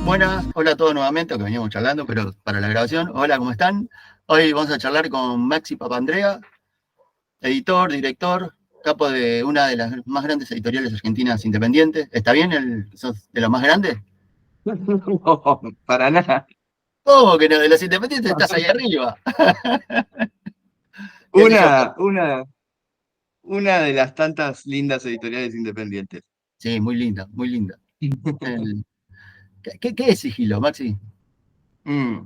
Buenas, hola a todos nuevamente, que veníamos charlando, pero para la grabación. Hola, ¿cómo están? Hoy vamos a charlar con Maxi Papandrea, editor, director, capo de una de las más grandes editoriales argentinas independientes. ¿Está bien? ¿Sos de los más grandes? No, para nada. ¿Cómo que no? De los independientes estás ahí arriba. ¿Qué sé yo? Una, una, una de las tantas lindas editoriales independientes. Sí, muy linda, muy linda. El- ¿Qué es sigilo, Maxi? Mm.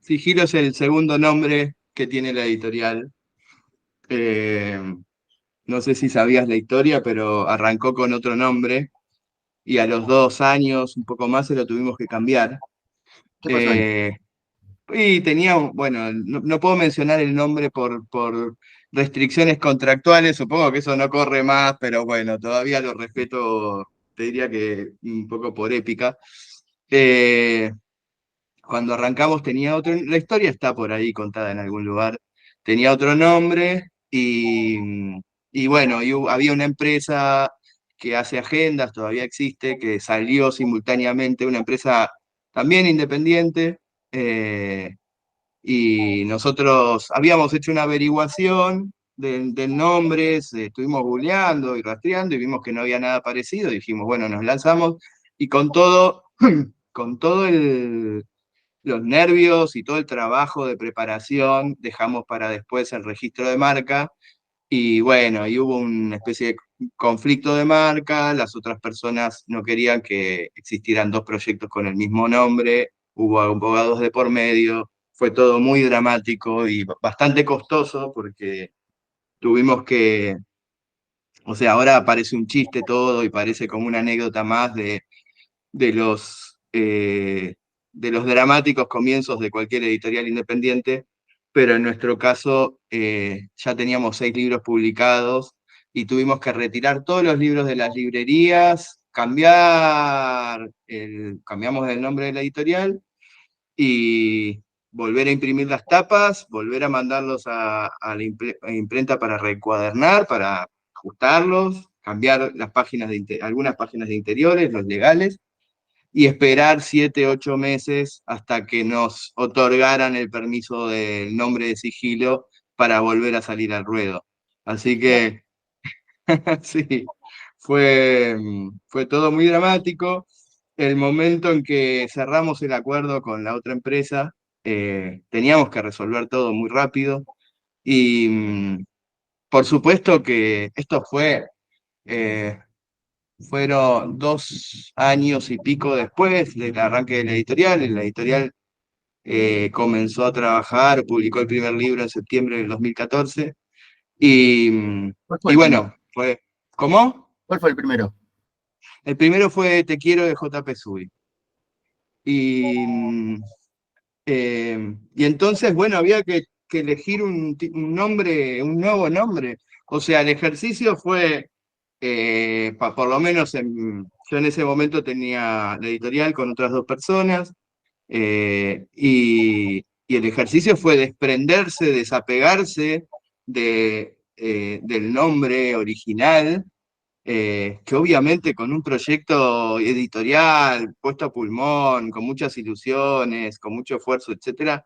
Sigilo es el segundo nombre que tiene la editorial. Eh, no sé si sabías la historia, pero arrancó con otro nombre y a los 2 años, un poco más, se lo tuvimos que cambiar. ¿Qué pasó ahí? Eh, y tenía, bueno, no puedo mencionar el nombre por restricciones contractuales, supongo que eso no corre más, pero bueno, todavía lo respeto, te diría que un poco por épica. Eh, Cuando arrancamos tenía otro, la historia está por ahí contada en algún lugar, tenía otro nombre y bueno, había una empresa que hace agendas, todavía existe, que salió simultáneamente, una empresa también independiente. eh, y nosotros habíamos hecho una averiguación del nombre, estuvimos googleando y rastreando y vimos que no había nada parecido. Y dijimos, bueno, nos lanzamos y con todo, con todo los nervios y todo el trabajo de preparación, dejamos para después el registro de marca. Y bueno, y hubo una especie de conflicto de marca, las otras personas no querían que existieran dos proyectos con el mismo nombre, hubo abogados de por medio, fue todo muy dramático y bastante costoso porque tuvimos que, o sea, ahora parece un chiste todo y parece como una anécdota más de de los dramáticos comienzos de cualquier editorial independiente, pero en nuestro caso ya teníamos 6 libros publicados y tuvimos que retirar todos los libros de las librerías, cambiamos el nombre de la editorial y volver a imprimir las tapas, volver a mandarlos a la imprenta para recuadernar, para ajustarlos, cambiar las páginas algunas páginas de interiores, los legales, y esperar 7, 8 meses hasta que nos otorgaran el permiso del nombre de sigilo para volver a salir al ruedo. Así que sí, fue todo muy dramático. El momento en que cerramos el acuerdo con la otra empresa, teníamos que resolver todo muy rápido y por supuesto que esto eh, fueron 2 años y pico después del arranque de la editorial. La editorial comenzó a trabajar, publicó el primer libro en septiembre del 2014 y, ¿Cuál fue y el primero? bueno, ¿cómo? ¿Cuál fue el primero? El primero fue Te quiero de J.P. Subi. Y, y entonces, bueno, había que elegir un nombre, un nuevo nombre. O sea, el ejercicio fue, por lo menos yo en ese momento tenía la editorial con otras 2 personas, y el ejercicio fue desprenderse, desapegarse del nombre original, que obviamente con un proyecto editorial puesto a pulmón, con muchas ilusiones, con mucho esfuerzo, etcétera,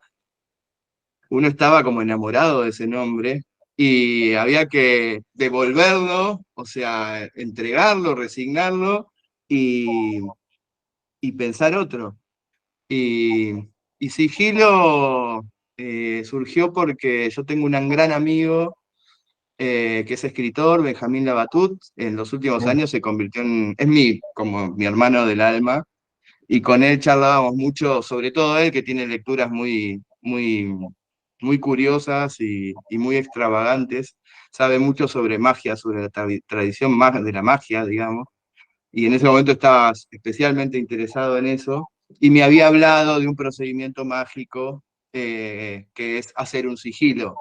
uno estaba como enamorado de ese nombre y había que devolverlo, o sea, entregarlo, resignarlo y, y pensar otro. Y, y Sigilo surgió porque yo tengo un gran amigo que es escritor, Benjamín Labatut. En los últimos Sí. años se convirtió es como mi hermano del alma, y con él charlábamos mucho, sobre todo él, que tiene lecturas muy curiosas y muy extravagantes, sabe mucho sobre magia, sobre la tradición de la magia, digamos, y en ese momento estaba especialmente interesado en eso, y me había hablado de un procedimiento mágico que es hacer un sigilo.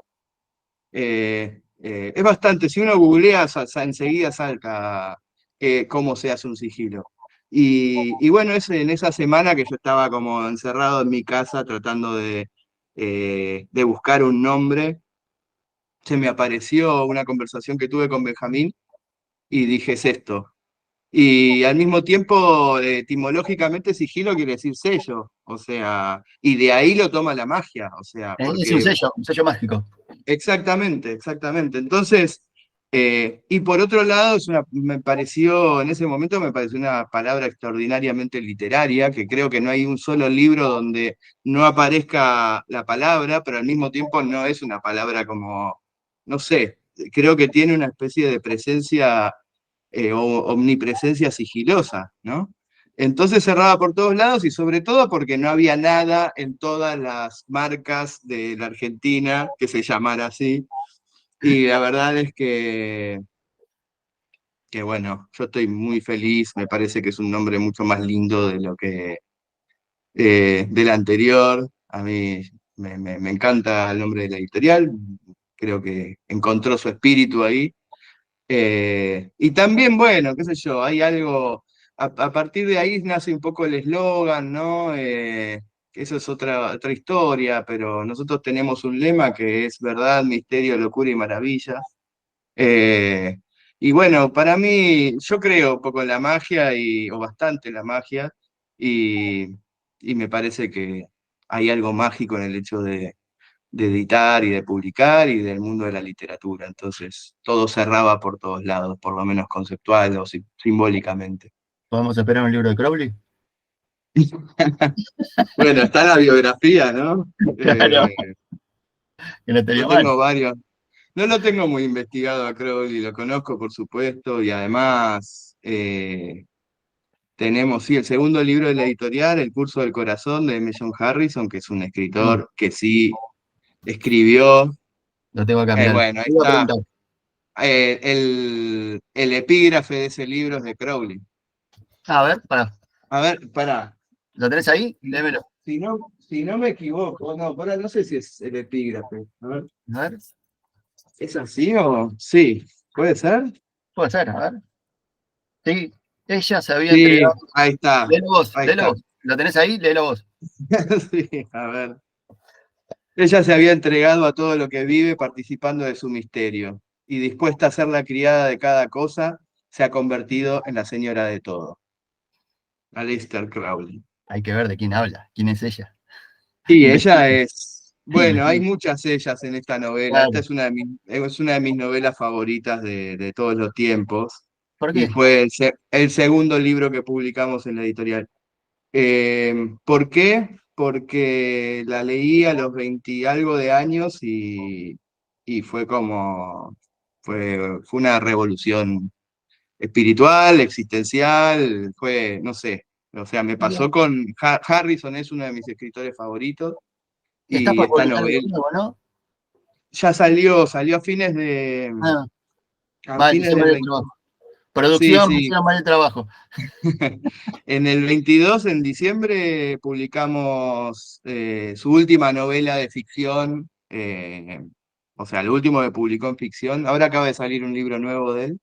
Es bastante, si uno googlea, enseguida salta cómo se hace un sigilo. Y bueno, en esa semana que yo estaba como encerrado en mi casa tratando de buscar un nombre, se me apareció una conversación que tuve con Benjamín y dije, es esto. Y al mismo tiempo, etimológicamente, sigilo quiere decir sello, o sea, y de ahí lo toma la magia, o sea, Es porque un sello mágico. exactamente, exactamente. Entonces, y por otro lado, me pareció, en ese momento me pareció una palabra extraordinariamente literaria, que creo que no hay un solo libro donde no aparezca la palabra, pero al mismo tiempo no es una palabra como, no sé, creo que tiene una especie de presencia o omnipresencia sigilosa, ¿no? Entonces cerraba por todos lados y sobre todo porque no había nada en todas las marcas de la Argentina que se llamara así. Y la verdad es que bueno, yo estoy muy feliz, me parece que es un nombre mucho más lindo de lo que del anterior. A mí me encanta el nombre de la editorial, creo que encontró su espíritu ahí. Y también, bueno, qué sé yo, hay algo, a partir de ahí nace un poco el eslogan, ¿no? Que eso es otra historia, pero nosotros tenemos un lema que es verdad, misterio, locura y maravilla. Eh, y bueno, para mí, yo creo un poco en la magia, o bastante en la magia, y, y me parece que hay algo mágico en el hecho de editar y de publicar y del mundo de la literatura. Entonces, todo cerraba por todos lados, por lo menos conceptual o simbólicamente. ¿Podemos esperar un libro de Crowley? Bueno, está la biografía, ¿no? Claro, Eh, que no estaría yo mal. tengo varios. No lo tengo muy investigado a Crowley, lo conozco, por supuesto, y además tenemos, sí, el segundo libro de la editorial, El curso del corazón, de M. John Harrison, que es un Mm, escritor que sí escribió. lo tengo acá, mirá. Bueno, ahí Te iba a está. preguntar, El epígrafe de ese libro es de Crowley. a ver, pará, A ver, pará. ¿lo tenés ahí? Si, Léemelo. si no me equivoco, no, pará, no sé si es el epígrafe. A ver, A ver, ¿es así o...? Sí, ¿puede ser? puede ser, a ver. Sí, ella se había Sí, entregado. ahí está, Léelo vos, ahí léelo está. vos. ¿Lo tenés ahí? Léelo vos. Sí, a ver. Ella se había entregado a todo lo que vive participando de su misterio, y dispuesta a ser la criada de cada cosa, se ha convertido en la señora de todo. Aleister Crowley. Hay que ver de quién habla, quién es ella. Y ella Investiguen, es, bueno, hay investiguen. muchas ellas en esta novela. Esta Claro. es una de mis novelas favoritas de todos los tiempos. ¿Por Y qué? fue el segundo libro que publicamos en la editorial. ¿Por qué? Porque la leí a los 20 y algo de años y fue como, fue una revolución espiritual, existencial, fue, no sé. O sea, me Mira, pasó con Harrison, es uno de mis escritores favoritos estás y por esta publicar algo novela nuevo, ¿no? ya salió Ah, a mal, fines hicieron del mal el 20. trabajo. Sí, Producción, me sí. hicieron mal el trabajo. En el 22, en diciembre, publicamos su última novela de ficción, o sea, lo último que publicó en ficción. Ahora acaba de salir un libro nuevo de él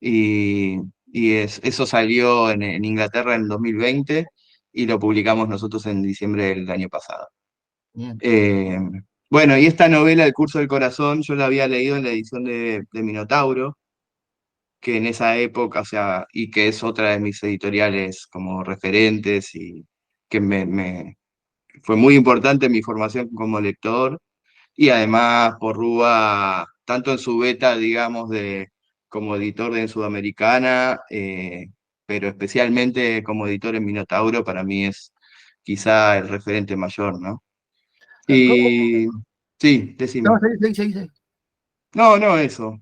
y, eso salió en Inglaterra en 2020 y lo publicamos nosotros en diciembre del año pasado. Bien. Eh, bueno, y esta novela, El curso del corazón, yo la había leído en la edición de Minotauro, que en esa época, o sea, y que es otra de mis editoriales como referentes y que fue muy importante en mi formación como lector. Y además por Rúa, tanto en su beta, digamos, como editor de en Sudamericana, pero especialmente como editor en Minotauro, para mí es quizá el referente mayor, ¿no? ¿Cómo? Y sí, No, decime. sí. No, no, eso.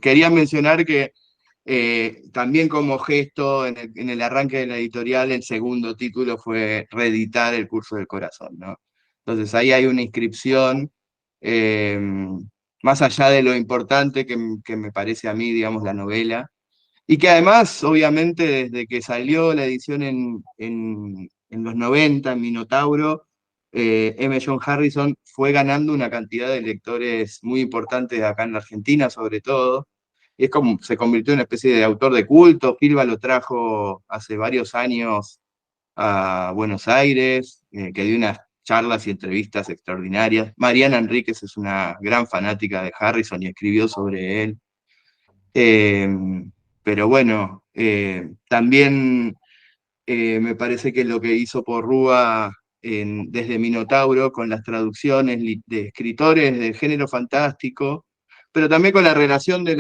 Quería mencionar que también como gesto en el arranque de la editorial, el segundo título fue reeditar El curso del corazón, ¿no? Entonces ahí hay una inscripción, eh, más allá de lo importante que me parece a mí, digamos, la novela, y que además, obviamente, desde que salió la edición en los 90 en Minotauro, M. John Harrison fue ganando una cantidad de lectores muy importantes acá en la Argentina, sobre todo. Y es como se convirtió en una especie de autor de culto. Pilva lo trajo hace varios años a Buenos Aires, que dio unas charlas y entrevistas extraordinarias. Mariana Enríquez es una gran fanática de Harrison y escribió sobre él. Eh, pero bueno, también me parece que lo que hizo Porrúa desde Minotauro con las traducciones de escritores de género fantástico, pero también con la relación de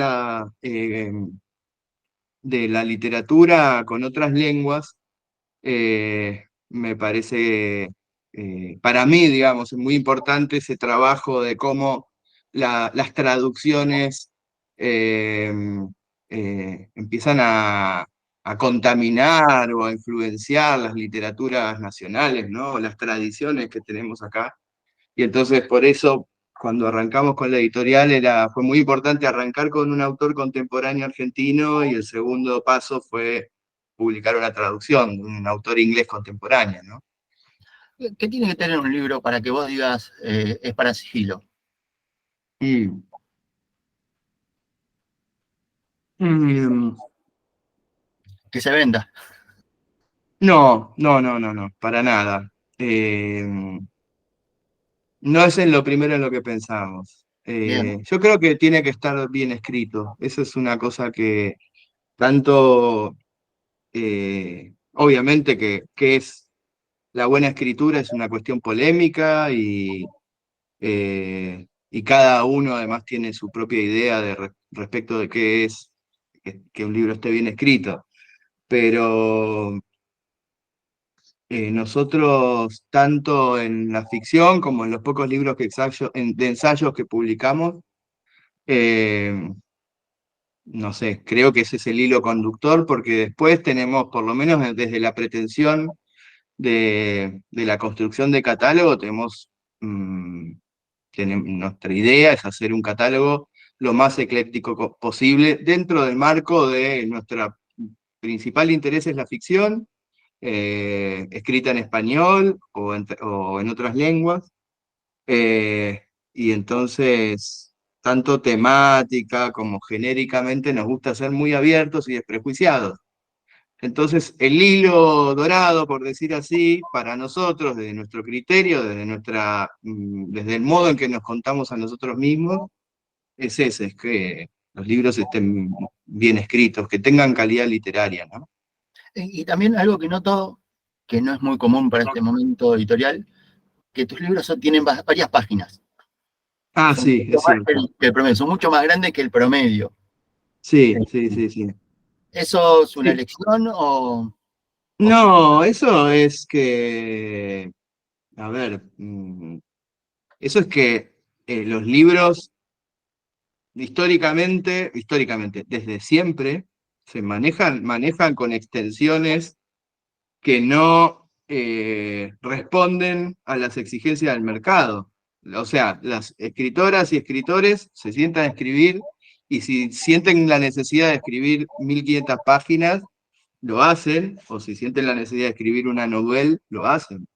la literatura con otras lenguas, me parece, para mí, digamos, es muy importante ese trabajo de cómo las traducciones eh, empiezan a contaminar o a influenciar las literaturas nacionales, ¿no? Las tradiciones que tenemos acá. Y entonces por eso, cuando arrancamos con la editorial, fue muy importante arrancar con un autor contemporáneo argentino y el segundo paso fue publicar una traducción de un autor inglés contemporáneo, ¿no? ¿Qué tiene que tener un libro para que vos digas es para sigilo? Mm. Mm, Que se venda. no, no, no, no, no, para nada. No es en lo primero en lo que pensamos. Bien, Yo creo que tiene que estar bien escrito. Eso es una cosa que tanto, obviamente que es la buena escritura es una cuestión polémica y cada uno además tiene su propia idea respecto de qué es que un libro esté bien escrito. Pero nosotros, tanto en la ficción como en los pocos libros de ensayos que publicamos, eh, no sé, creo que ese es el hilo conductor, porque después tenemos, por lo menos desde la pretensión de la construcción de catálogo, mm, nuestra idea es hacer un catálogo lo más ecléctico posible dentro del marco de nuestra principal interés es la ficción, escrita en español o en otras lenguas, y entonces, tanto temática como genéricamente, nos gusta ser muy abiertos y desprejuiciados. Entonces, el hilo dorado, por decir así, para nosotros, desde nuestro criterio, desde el modo en que nos contamos a nosotros mismos, es ese, es que los libros estén bien escritos, que tengan calidad literaria, ¿no? y también algo que noto, que no es muy común para este momento editorial, que tus libros tienen varias páginas. Ah, Son sí, mucho es más que cierto. que el promedio, son mucho más grandes que el promedio. Sí, sí, sí, sí. ¿Eso es una Sí. elección o No, eso es que, a ver, eso es que los libros históricamente, desde siempre, manejan con extensiones que no responden a las exigencias del mercado. O sea, las escritoras y escritores se sientan a escribir y si sienten la necesidad de escribir 1500 páginas, lo hacen, o si sienten la necesidad de escribir una novela, lo hacen.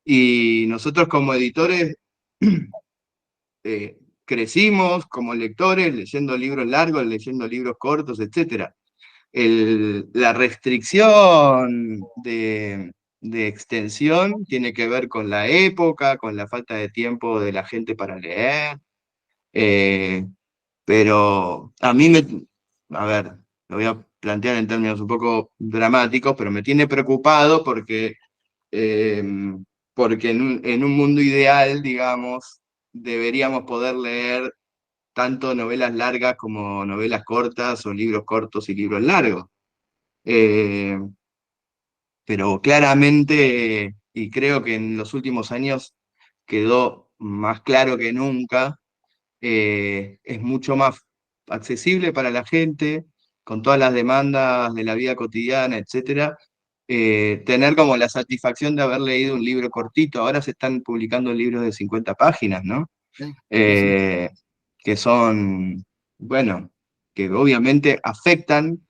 Y nosotros como editores crecimos como lectores leyendo libros largos, leyendo libros cortos, etc. La restricción de extensión tiene que ver con la época, con la falta de tiempo de la gente para leer, eh, pero a ver, lo voy a plantear en términos un poco dramáticos, pero me tiene preocupado eh, porque en un mundo ideal, digamos, deberíamos poder leer tanto novelas largas como novelas cortas o libros cortos y libros largos. Eh, pero claramente, y creo que en los últimos años quedó más claro que nunca, es mucho más accesible para la gente, con todas las demandas de la vida cotidiana, etcétera, tener como la satisfacción de haber leído un libro cortito. Ahora se están publicando libros de 50 páginas, ¿no? sí, sí, sí. Eh, que son, bueno, que obviamente afectan,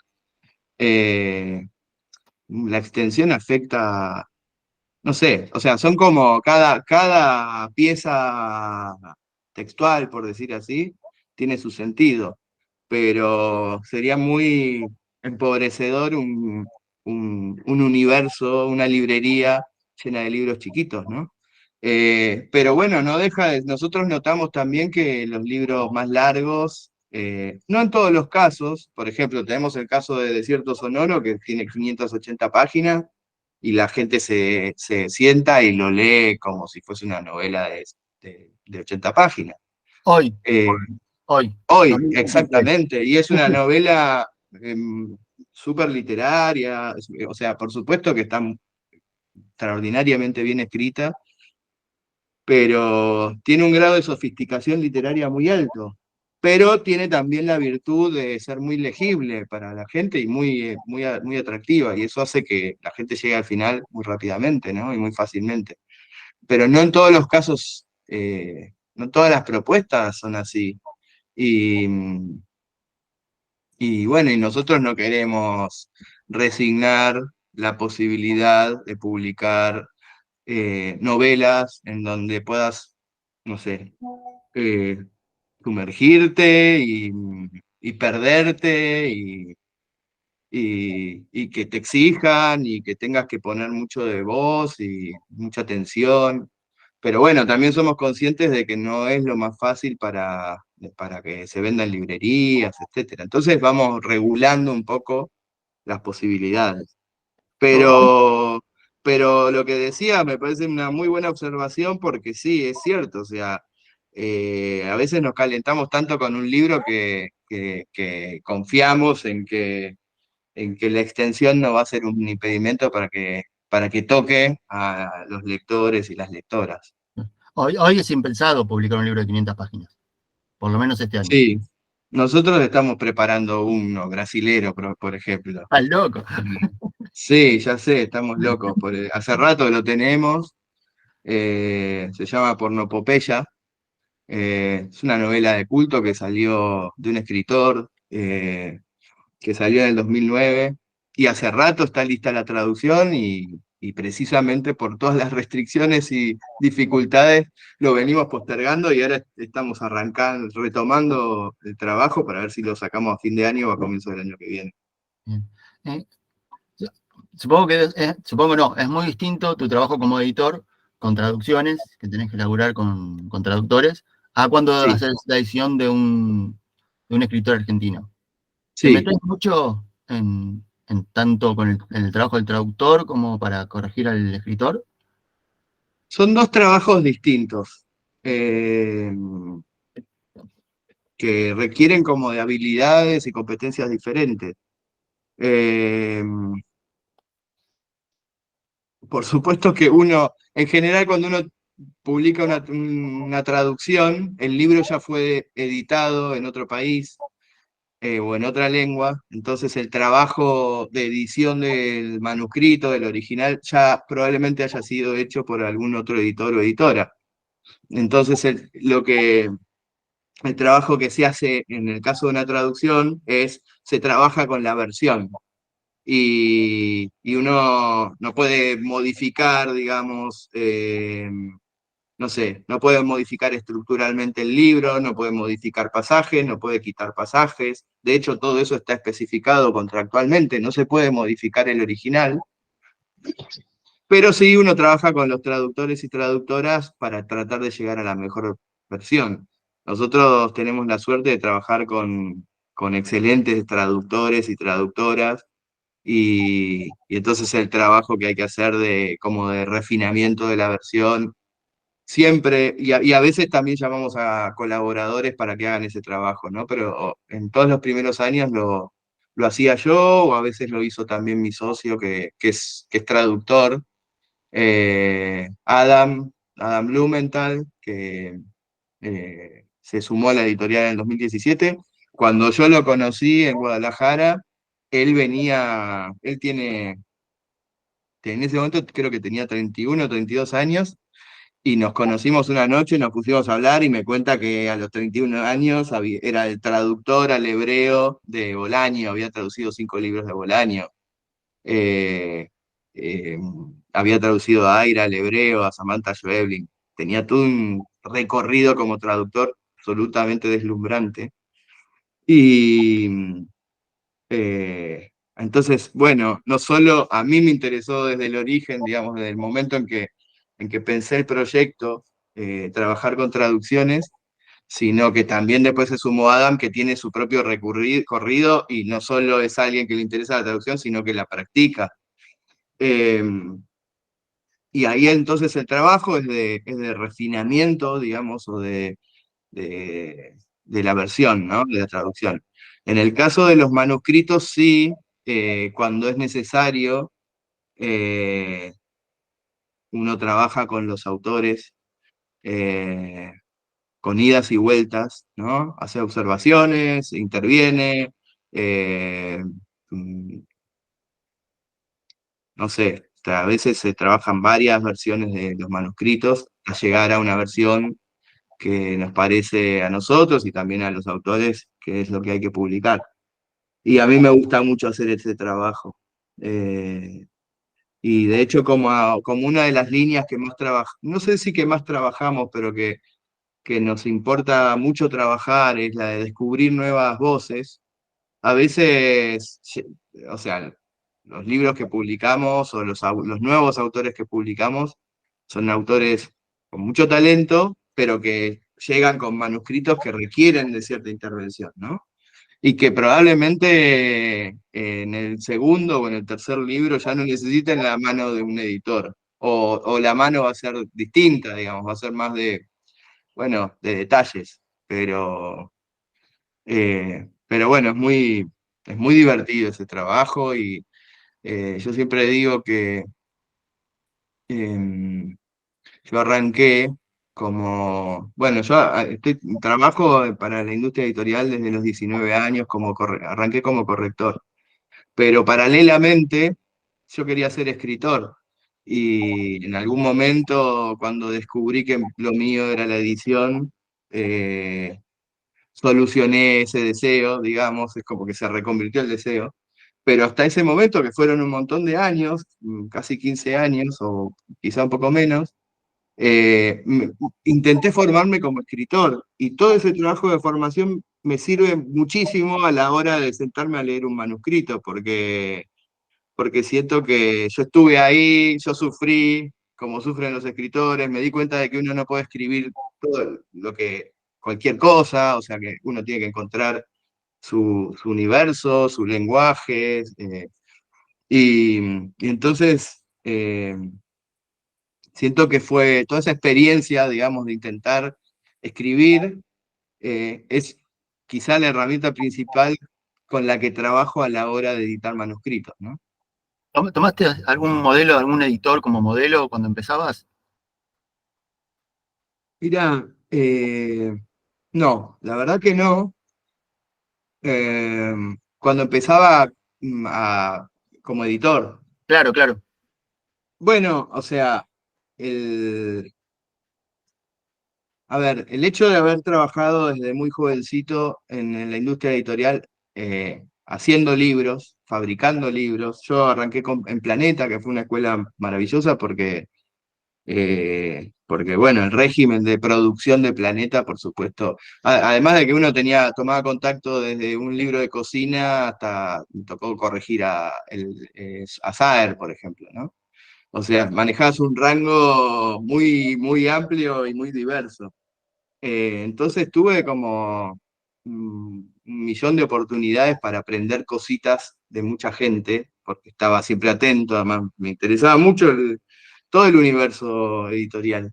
la extensión afecta, no sé, o sea, son como cada pieza textual, por decir así, tiene su sentido, pero sería muy empobrecedor un universo, una librería llena de libros chiquitos, ¿no? Pero bueno, no deja nosotros notamos también que los libros más largos No en todos los casos, por ejemplo, tenemos el caso de Desierto Sonoro, que tiene 580 páginas, y la gente se sienta y lo lee como si fuese una novela de 80 páginas. Hoy, Eh, hoy, Hoy, 2023. exactamente, y es una novela súper literaria, o sea, por supuesto que está extraordinariamente bien escrita, pero tiene un grado de sofisticación literaria muy alto, pero tiene también la virtud de ser muy legible para la gente y muy atractiva, y eso hace que la gente llegue al final muy rápidamente, ¿no? Y muy fácilmente. Pero no en todos los casos, no todas las propuestas son así. Y, y bueno, y nosotros no queremos resignar la posibilidad de publicar novelas en donde puedas, no sé, eh, sumergirte y perderte y que te exijan y que tengas que poner mucho de voz y mucha atención. Pero bueno, también somos conscientes de que no es lo más fácil para que se venda en librerías, etcétera. Entonces vamos regulando un poco las posibilidades. Oh, Pero, pero lo que decía me parece una muy buena observación porque sí, es cierto, o sea, a veces nos calentamos tanto con un libro que confiamos en que la extensión no va a ser un impedimento para que toque a los lectores y las lectoras. hoy es impensado publicar un libro de 500 páginas, por lo menos este año. Sí, nosotros estamos preparando uno, brasilero, por ejemplo. ¡Al loco! Sí, ya sé, estamos locos. Hace rato que lo tenemos. Se llama Pornopopeya. Es una novela de culto que salió de un escritor que salió en el 2009 y hace rato está lista la traducción y precisamente por todas las restricciones y dificultades lo venimos postergando y ahora estamos arrancando, retomando el trabajo para ver si lo sacamos a fin de año o a comienzo del año que viene. Bien. Eh, supongo que supongo no, es muy distinto tu trabajo como editor con traducciones, que tenés que laburar con traductores, a cuando Sí, haces la edición de un escritor argentino. ¿Te sí, metes mucho en tanto en el trabajo del traductor como para corregir al escritor? son dos trabajos distintos. eh, que requieren como de habilidades y competencias diferentes. Eh, por supuesto que uno, en general cuando uno publica una traducción, el libro ya fue editado en otro país o en otra lengua, entonces el trabajo de edición del manuscrito, del original, ya probablemente haya sido hecho por algún otro editor o editora. Entonces el trabajo que se hace en el caso de una traducción es, se trabaja con la versión y uno no puede modificar, digamos, no sé, no puede modificar estructuralmente el libro, no puede modificar pasajes, no puede quitar pasajes. De hecho, todo eso está especificado contractualmente, no se puede modificar el original, pero sí uno trabaja con los traductores y traductoras para tratar de llegar a la mejor versión. Nosotros tenemos la suerte de trabajar con excelentes traductores y traductoras y entonces el trabajo que hay que hacer de, como de refinamiento de la versión, siempre, y a veces también llamamos a colaboradores para que hagan ese trabajo, ¿no? Pero en todos los primeros años lo hacía yo, o a veces lo hizo también mi socio, que es traductor, Adam Blumenthal, que se sumó a la editorial en el 2017. Cuando yo lo conocí en Guadalajara, él tiene, en ese momento creo que tenía 31 o 32 años, y nos conocimos una noche, nos pusimos a hablar y me cuenta que a los 31 años era el traductor al hebreo de Bolaño, había traducido 5 libros de Bolaño. Eh, eh, Había traducido a Aira al hebreo, a Samantha Schweblin. Tenía todo un recorrido como traductor absolutamente deslumbrante. Y entonces, bueno, no solo a mí me interesó desde el origen, digamos, desde el momento en que pensé el proyecto, trabajar con traducciones, sino que también después se sumó Adam, que tiene su propio recorrido y no solo es alguien que le interesa la traducción, sino que la practica. Eh, y ahí entonces el trabajo es de refinamiento, digamos, o de, de la versión, ¿no? De la traducción. En el caso de los manuscritos, sí, cuando es necesario, eh, uno trabaja con los autores, eh, con idas y vueltas, ¿no? Hace observaciones, interviene, eh, mm, no sé, a veces se trabajan varias versiones de los manuscritos a llegar a una versión que nos parece a nosotros y también a los autores que es lo que hay que publicar. Y a mí me gusta mucho hacer ese trabajo. Eh, y de hecho, como una de las líneas que más trabajamos, no sé si que más trabajamos, pero que nos importa mucho trabajar es la de descubrir nuevas voces. A veces, o sea, los libros que publicamos o los nuevos autores que publicamos son autores con mucho talento, pero que llegan con manuscritos que requieren de cierta intervención, ¿no? Y que probablemente en el segundo o en el tercer libro ya no necesiten la mano de un editor, o la mano va a ser distinta, digamos, va a ser más bueno, de detalles, pero bueno, es muy divertido ese trabajo y yo siempre digo que em, yo arranqué bueno, yo trabajo para la industria editorial desde los 19 años, arranqué como corrector, pero paralelamente yo quería ser escritor. Y en algún momento, cuando descubrí que lo mío era la edición, eh, solucioné ese deseo, digamos, es como que se reconvirtió el deseo, pero hasta ese momento, que fueron un montón de años, casi 15 años o quizá un poco menos, intenté formarme como escritor y todo ese trabajo de formación me sirve muchísimo a la hora de sentarme a leer un manuscrito, porque siento que yo estuve ahí, yo sufrí, como sufren los escritores, me di cuenta de que uno no puede escribir todo lo que, cualquier cosa, o sea que uno tiene que encontrar su universo, su lenguaje, y entonces siento que fue toda esa experiencia, digamos, de intentar escribir, es quizá la herramienta principal con la que trabajo a la hora de editar manuscritos, ¿no? ¿Tomaste algún modelo, algún editor como modelo cuando empezabas? Mira, no, la verdad que no. Cuando empezaba como editor, Claro, claro. bueno, o sea, el, a ver, el hecho de haber trabajado desde muy jovencito en la industria editorial, haciendo libros, fabricando libros, yo arranqué en Planeta, que fue una escuela maravillosa porque bueno, el régimen de producción de Planeta, por supuesto, además de que uno tomaba contacto desde un libro de cocina hasta me tocó corregir a Saer, por ejemplo, ¿no? O sea, manejabas un rango muy, muy amplio y muy diverso. Entonces tuve como un millón de oportunidades para aprender cositas de mucha gente, porque estaba siempre atento, además me interesaba mucho todo el universo editorial.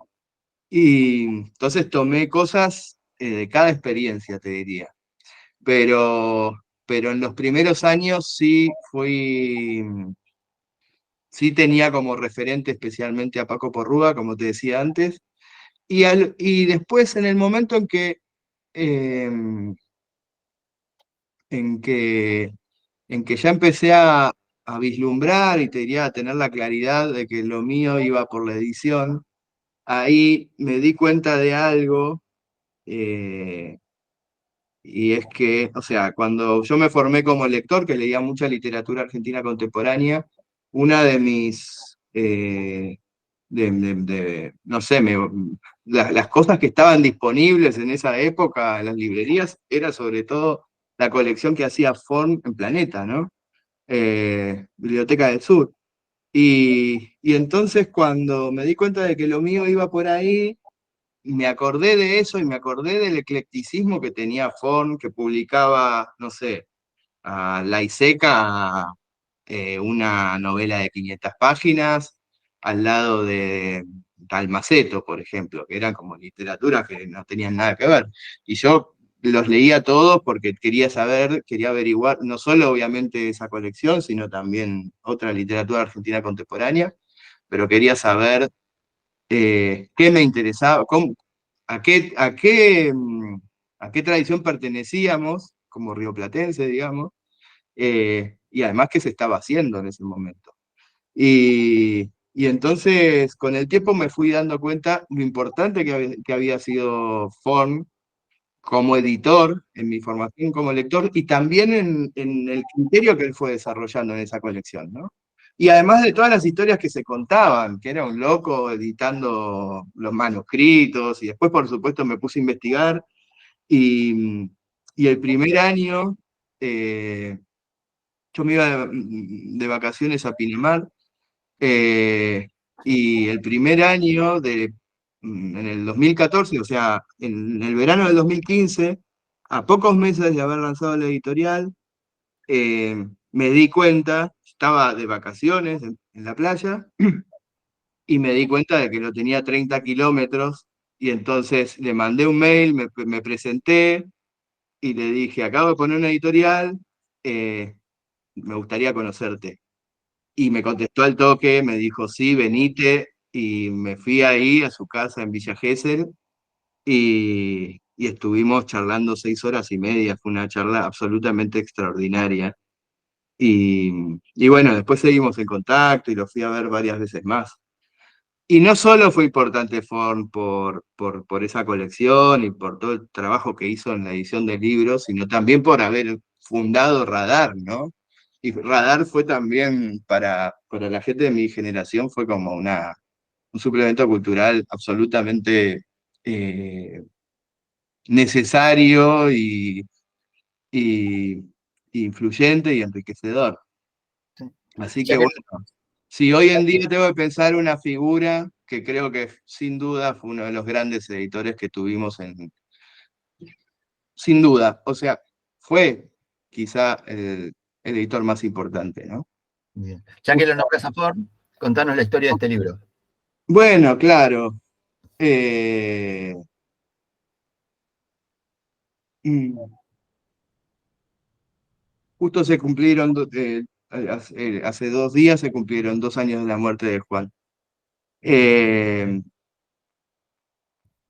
Y entonces tomé cosas de cada experiencia, te diría. Pero en los primeros años sí tenía como referente especialmente a Paco Porrúa, como te decía antes. Y después, en el momento eh, en que, en que ya empecé a vislumbrar y te diría a tener la claridad de que lo mío iba por la edición, ahí me di cuenta de algo, eh, y es que, o sea, cuando yo me formé como lector, que leía mucha literatura argentina contemporánea, una de mis, no sé, las cosas que estaban disponibles en esa época en las librerías era sobre todo la colección que hacía Form en Planeta, ¿no? Biblioteca del Sur. Y entonces cuando me di cuenta de que lo mío iba por ahí, me acordé de eso y me acordé del eclecticismo que tenía Forn, que publicaba, no sé, a Laiseca, una novela de 500 páginas, al lado de Talmaceto, por ejemplo, que eran como literaturas que no tenían nada que ver. Y yo los leía todos porque quería saber, quería averiguar, no solo obviamente esa colección, sino también otra literatura argentina contemporánea, pero quería saber qué me interesaba, a qué tradición pertenecíamos como rioplatense, digamos, y además qué se estaba haciendo en ese momento. Y entonces, con el tiempo me fui dando cuenta lo importante que había sido Forn como editor, en mi formación como lector, y también en el criterio que él fue desarrollando en esa colección, ¿no? Y además de todas las historias que se contaban, que era un loco editando los manuscritos, y después, por supuesto, me puse a investigar, y el primer año, yo me iba de vacaciones a Pinamar, eh, y el primer año en el 2014, o sea, en el verano del 2015, a pocos meses de haber lanzado la editorial, me di cuenta, estaba de vacaciones en la playa, y me di cuenta de que lo tenía a 30 kilómetros, y entonces le mandé un mail, me presenté, y le dije, acabo de poner una editorial, eh, me gustaría conocerte. Y me contestó al toque, me dijo, sí, venite, y me fui ahí a su casa en Villa Gesell, y estuvimos charlando 6 horas y media, fue una charla absolutamente extraordinaria. Y, y bueno, después seguimos en contacto y lo fui a ver varias veces más. Y no solo fue importante Forn por esa colección y por todo el trabajo que hizo en la edición de libros, sino también por haber fundado Radar, ¿no? Y Radar fue también, para la gente de mi generación, fue como un suplemento cultural absolutamente eh, necesario y influyente y enriquecedor. Sí. Así que Ya que, bueno, si hoy en día tengo que pensar una figura que creo que sin duda fue uno de los grandes editores que tuvimos sin duda, o sea, fue quizá el editor más importante, ¿no? bien. Ya que lo nombras a Ford, contanos la historia de este libro. Bueno, claro. eh, mm, justo se cumplieron, hace 2 días se cumplieron 2 años de la muerte de Juan. Eh,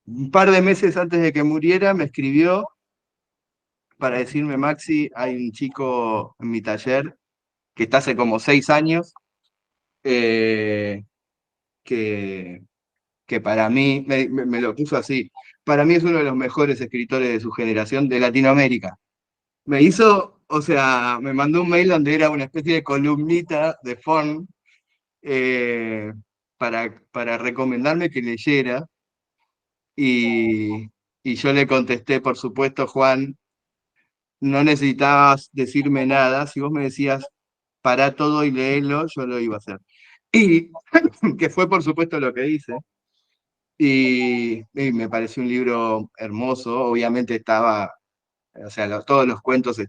un par de meses antes de que muriera me escribió para decirme, Maxi, hay un chico en mi taller que está hace como 6 años, eh, que, que para mí, me lo puso así, para mí es uno de los mejores escritores de su generación de Latinoamérica. Me hizo, o sea, me mandó un mail donde era una especie de columnita de Forn, eh, para recomendarme que leyera, y, y yo le contesté, por supuesto, Juan, no necesitabas decirme nada, si vos me decías, para todo y léelo, yo lo iba a hacer. Y que fue por supuesto lo que hice. Y me pareció un libro hermoso, obviamente estaba, o sea, todos los cuentos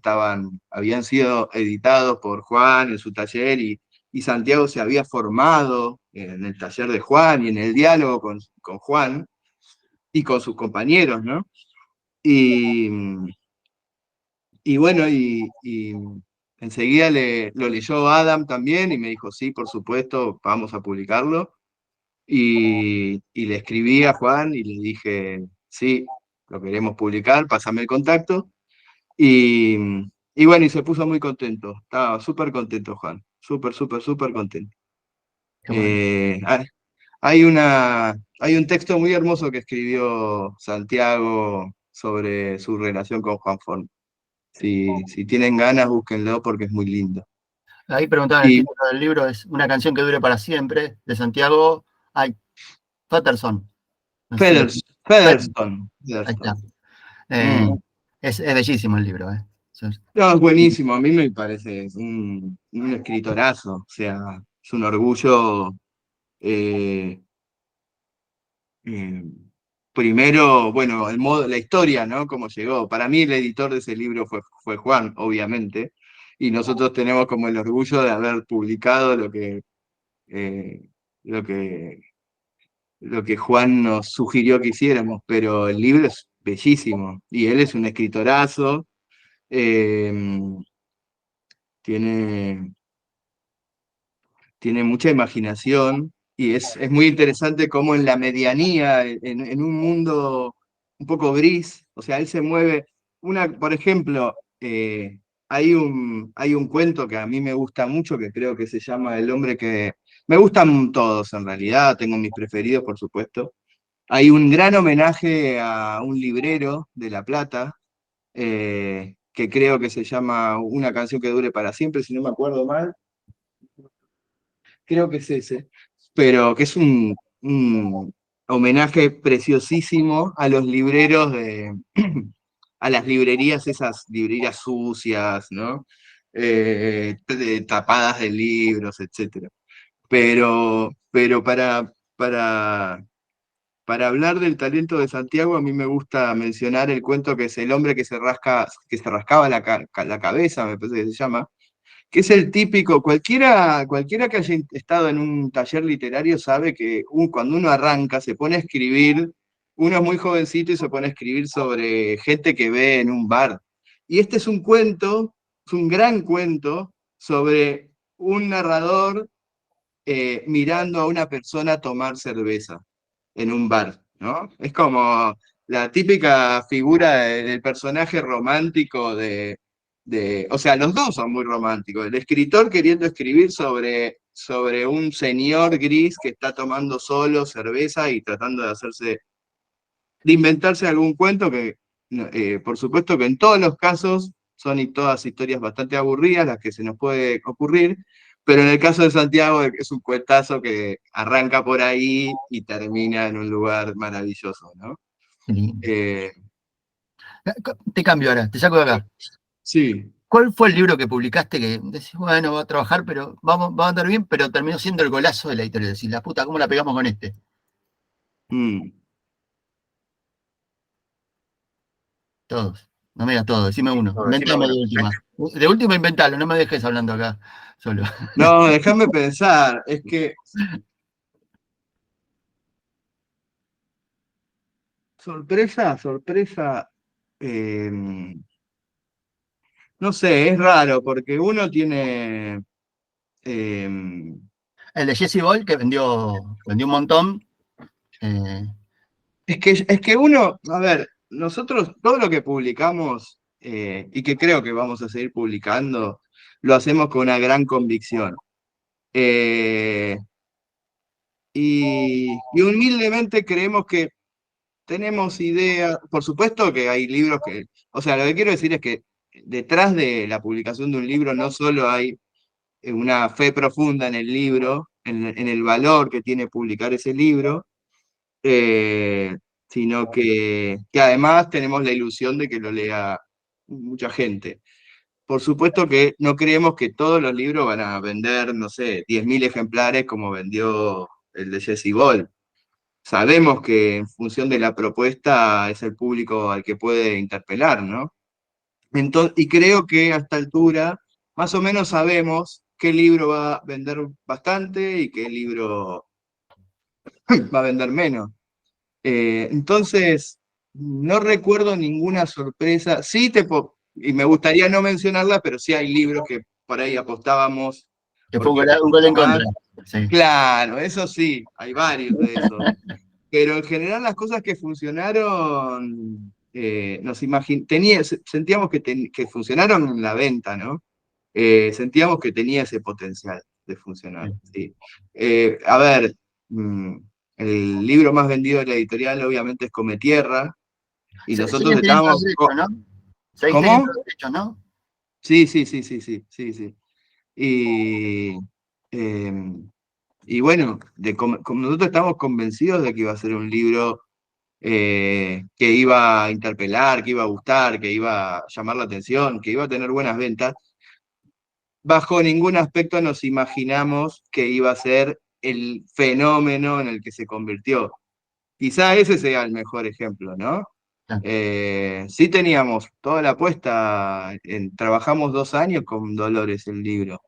habían sido editados por Juan en su taller, y Santiago se había formado en el taller de Juan y en el diálogo con Juan y con sus compañeros, ¿no? Y, y bueno, y enseguida lo leyó Adam también y me dijo, sí, por supuesto, vamos a publicarlo. Y le escribí a Juan y le dije, sí, lo queremos publicar, pásame el contacto. Y, y bueno, y se puso muy contento, estaba súper contento Juan, súper, súper, súper contento. Qué bueno. Eh, hay hay un texto muy hermoso que escribió Santiago sobre su relación con Juan Forn. Si tienen ganas, búsquenlo porque es muy lindo. Ahí preguntaban el Y título del libro, es Una canción que dure para siempre, de Santiago ay, Patterson. No sé si lo... Featherstone. Ahí está. Featherstone. Eh, Mm. es bellísimo el libro, ¿eh? No, es buenísimo, a mí me parece es un escritorazo, o sea, es un orgullo, eh, eh, primero, bueno, el modo, la historia, ¿no? Cómo llegó. Para mí el editor de ese libro fue Juan, obviamente, y nosotros tenemos como el orgullo de haber publicado eh, lo que, lo que Juan nos sugirió que hiciéramos, pero el libro es bellísimo, y él es un escritorazo, eh, tiene, tiene mucha imaginación y es muy interesante cómo en la medianía, en un mundo un poco gris, o sea, él se mueve. Por ejemplo, hay un cuento que a mí me gusta mucho, que creo que se llama El hombre que... Me gustan todos en realidad, tengo mis preferidos, por supuesto. Hay un gran homenaje a un librero de La Plata, que creo que se llama Una canción que dure para siempre, si no me acuerdo mal, creo que es ese, pero que es un homenaje preciosísimo a los libreros a las librerías, esas librerías sucias, ¿no? Tapadas de libros, etcétera. Pero para hablar del talento de Santiago, a mí me gusta mencionar el cuento que es El hombre que se rascaba la cabeza, me parece que se llama, que es el típico, cualquiera que haya estado en un taller literario sabe que cuando uno arranca se pone a escribir, uno es muy jovencito y se pone a escribir sobre gente que ve en un bar. Y este es un cuento, es un gran cuento sobre un narrador mirando a una persona tomar cerveza en un bar, ¿no? Es como la típica figura del personaje romántico o sea, los dos son muy románticos. El escritor queriendo escribir sobre un señor gris que está tomando solo cerveza y tratando de inventarse algún cuento que, no, por supuesto que en todos los casos son todas historias bastante aburridas las que se nos puede ocurrir, pero en el caso de Santiago es un cuentazo que arranca por ahí y termina en un lugar maravilloso, ¿no? Qué lindo. Eh, Te cambio ahora, te saco de acá. sí. ¿Cuál fue el libro que publicaste que decís, bueno, va a trabajar, pero va a andar bien, pero terminó siendo el golazo de la editorial? Decís, la puta, ¿cómo la pegamos con este? Mm. Todos. No me digas todos, decime uno. No, decime Inventame uno. de última. De última, inventalo, no me dejes hablando acá solo. No, déjame pensar, es que sorpresa, sorpresa, eh, no sé, es raro porque uno tiene... eh, El de Jesse Ball, que vendió un montón. eh, Es que uno, a ver, nosotros todo lo que publicamos y que creo que vamos a seguir publicando, lo hacemos con una gran convicción. Eh, y humildemente creemos que tenemos ideas, por supuesto que hay libros que, o sea, lo que quiero decir es que detrás de la publicación de un libro no solo hay una fe profunda en el libro, en el valor que tiene publicar ese libro, eh, sino que además tenemos la ilusión de que lo lea mucha gente. Por supuesto que no creemos que todos los libros van a vender, no sé, 10.000 ejemplares como vendió el de Jesse Ball. Sabemos que en función de la propuesta es el público al que puede interpelar, ¿no? Y creo que a esta altura más o menos sabemos qué libro va a vender bastante y qué libro va a vender menos. Entonces, no recuerdo ninguna sorpresa. Sí, y me gustaría no mencionarla, pero sí hay libros que por ahí apostábamos que fue porque un gol en más. contra. Sí. Claro, eso sí, hay varios de esos. Pero en general las cosas que funcionaron, sentíamos que funcionaron en la venta, ¿no? Sentíamos que tenía ese potencial de funcionar, sí. A ver, mm, el libro más vendido de la editorial obviamente es Cometierra, y nosotros Siguen teniendo los estábamos... derechos, ¿no? Seguís teniendo ¿Cómo? los derechos, ¿no? Sí, sí, sí, sí, sí, sí, sí. Y, em, y bueno, como nosotros estamos convencidos de que iba a ser un libro que iba a interpelar, que iba a gustar, que iba a llamar la atención, que iba a tener buenas ventas. Bajo ningún aspecto nos imaginamos que iba a ser el fenómeno en el que se convirtió. quizá ese sea el mejor ejemplo, ¿no? Claro. Sí teníamos toda la apuesta, trabajamos 2 años con Dolores el libro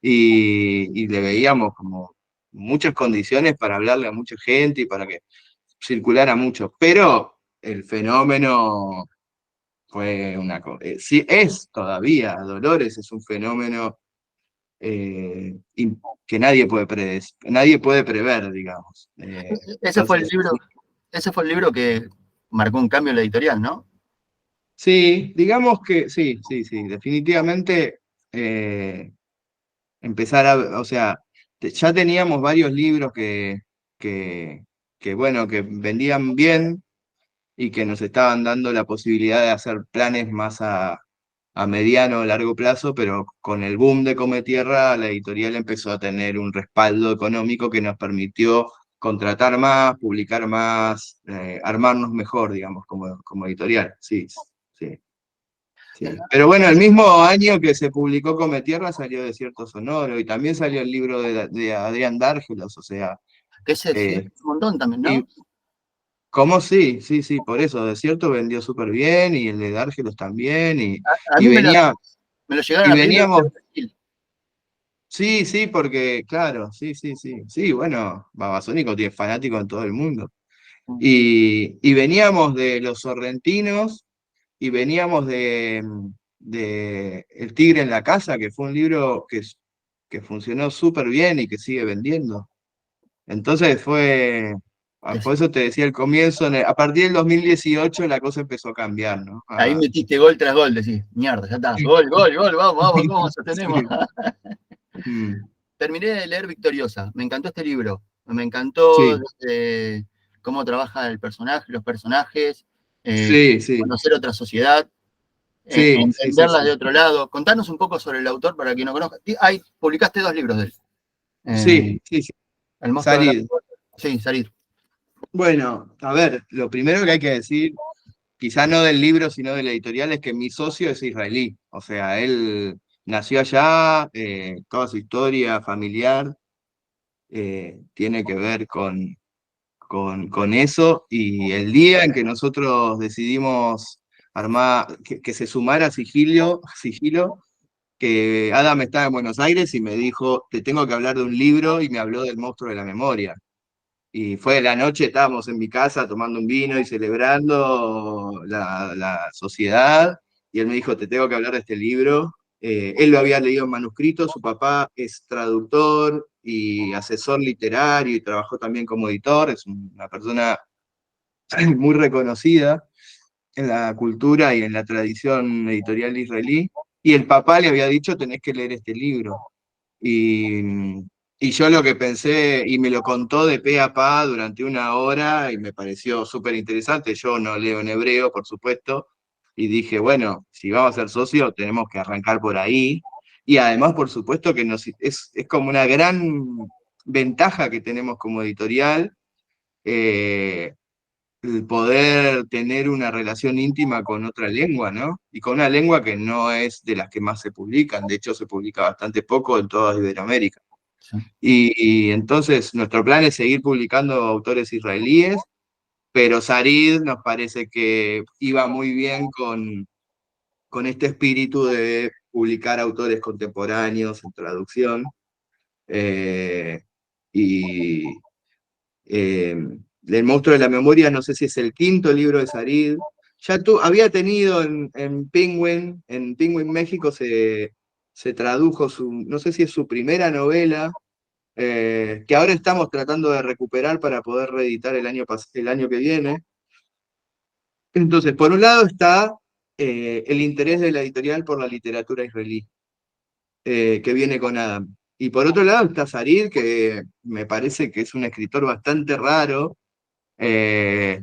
y le veíamos como muchas condiciones para hablarle a mucha gente y para que circulara mucho, pero el fenómeno fue una cosa, sí es todavía, Dolores es un fenómeno que nadie puede prever, digamos. Ese fue el Entonces, libro, ese fue el libro que marcó un cambio en la editorial, ¿no? sí, digamos que sí, sí, sí, definitivamente eh, empezar o sea, ya teníamos varios libros que, bueno, que vendían bien y que nos estaban dando la posibilidad de hacer planes más a mediano o largo plazo, pero con el boom de Come Tierra, la editorial empezó a tener un respaldo económico que nos permitió contratar más, publicar más, armarnos mejor, digamos, como editorial. Sí, sí, sí. Pero bueno, el mismo año que se publicó Come Tierra salió Desierto Sonoro y también salió el libro de Adrián Dárgelos, o sea, Que ese sí, eh, un montón también, y ¿no? ¿cómo sí? Sí, sí, por eso, Desierto vendió súper bien y el de Dárgelos también A y mí venía, me lo llegaron y a pedir los veníamos. de Brasil. Sí, sí, porque, claro, sí, sí, sí. Sí, bueno, Babasónicos tiene fanáticos en todo el mundo. Y veníamos de Los Sorrentinos y veníamos de El Tigre en la Casa, que fue un libro que funcionó súper bien y que sigue vendiendo. Entonces por eso te decía al comienzo, a partir del 2018 la cosa empezó a cambiar, ¿no? Ahí metiste gol tras gol, decís, mierda, ya está, gol, gol, gol, vamos, vamos, ¿cómo sostenemos? Sí. Mm, Terminé de leer Victoriosa, me encantó este libro, me encantó sí, cómo trabaja el personaje, los personajes, sí, sí, conocer otra sociedad, sí, sí, sí, entenderla de sí. otro lado. Contanos un poco sobre el autor para quien no conozca. Publicaste 2 libros de él. Sí, sí, sí. El monstruo de la... Salir. Sí, salir. Bueno, a ver, lo primero que hay que decir, quizá no del libro, sino de la editorial, es que mi socio es israelí. O sea, él nació allá, toda su historia familiar tiene que ver con eso. Y el día en que nosotros decidimos armar, que se sumara Sigilo, que Adam estaba en Buenos Aires y me dijo, te tengo que hablar de un libro, y me habló del Monstruo de la Memoria. Y fue la noche, estábamos en mi casa tomando un vino y celebrando la sociedad, y él me dijo, te tengo que hablar de este libro. Él lo había leído en manuscrito, su papá es traductor y asesor literario y trabajó también como editor, es una persona muy reconocida en la cultura y en la tradición editorial israelí, y el papá le había dicho, tenés que leer este libro. Y yo lo que pensé, y me lo contó de pe a pa durante una hora, y me pareció súper interesante. Yo no leo en hebreo, por supuesto, y dije, bueno, si vamos a ser socios, tenemos que arrancar por ahí. Y además, por supuesto, que es como una gran ventaja que tenemos como editorial, eh, el poder tener una relación íntima con otra lengua, ¿no? Y con una lengua que no es de las que más se publican, de hecho se publica bastante poco en toda Iberoamérica. Sí. Y entonces nuestro plan es seguir publicando autores israelíes, pero Sarid nos parece que iba muy bien con este espíritu de publicar autores contemporáneos en traducción. eh, y eh, El Monstruo de la Memoria, no sé si es el quinto libro de Sarid. Había tenido en Penguin México se tradujo no sé si es su primera novela, que ahora estamos tratando de recuperar para poder reeditar el año que viene. Entonces, por un lado está el interés de la editorial por la literatura israelí, que viene con Adam. Y por otro lado está Sarid, que me parece que es un escritor bastante raro, eh,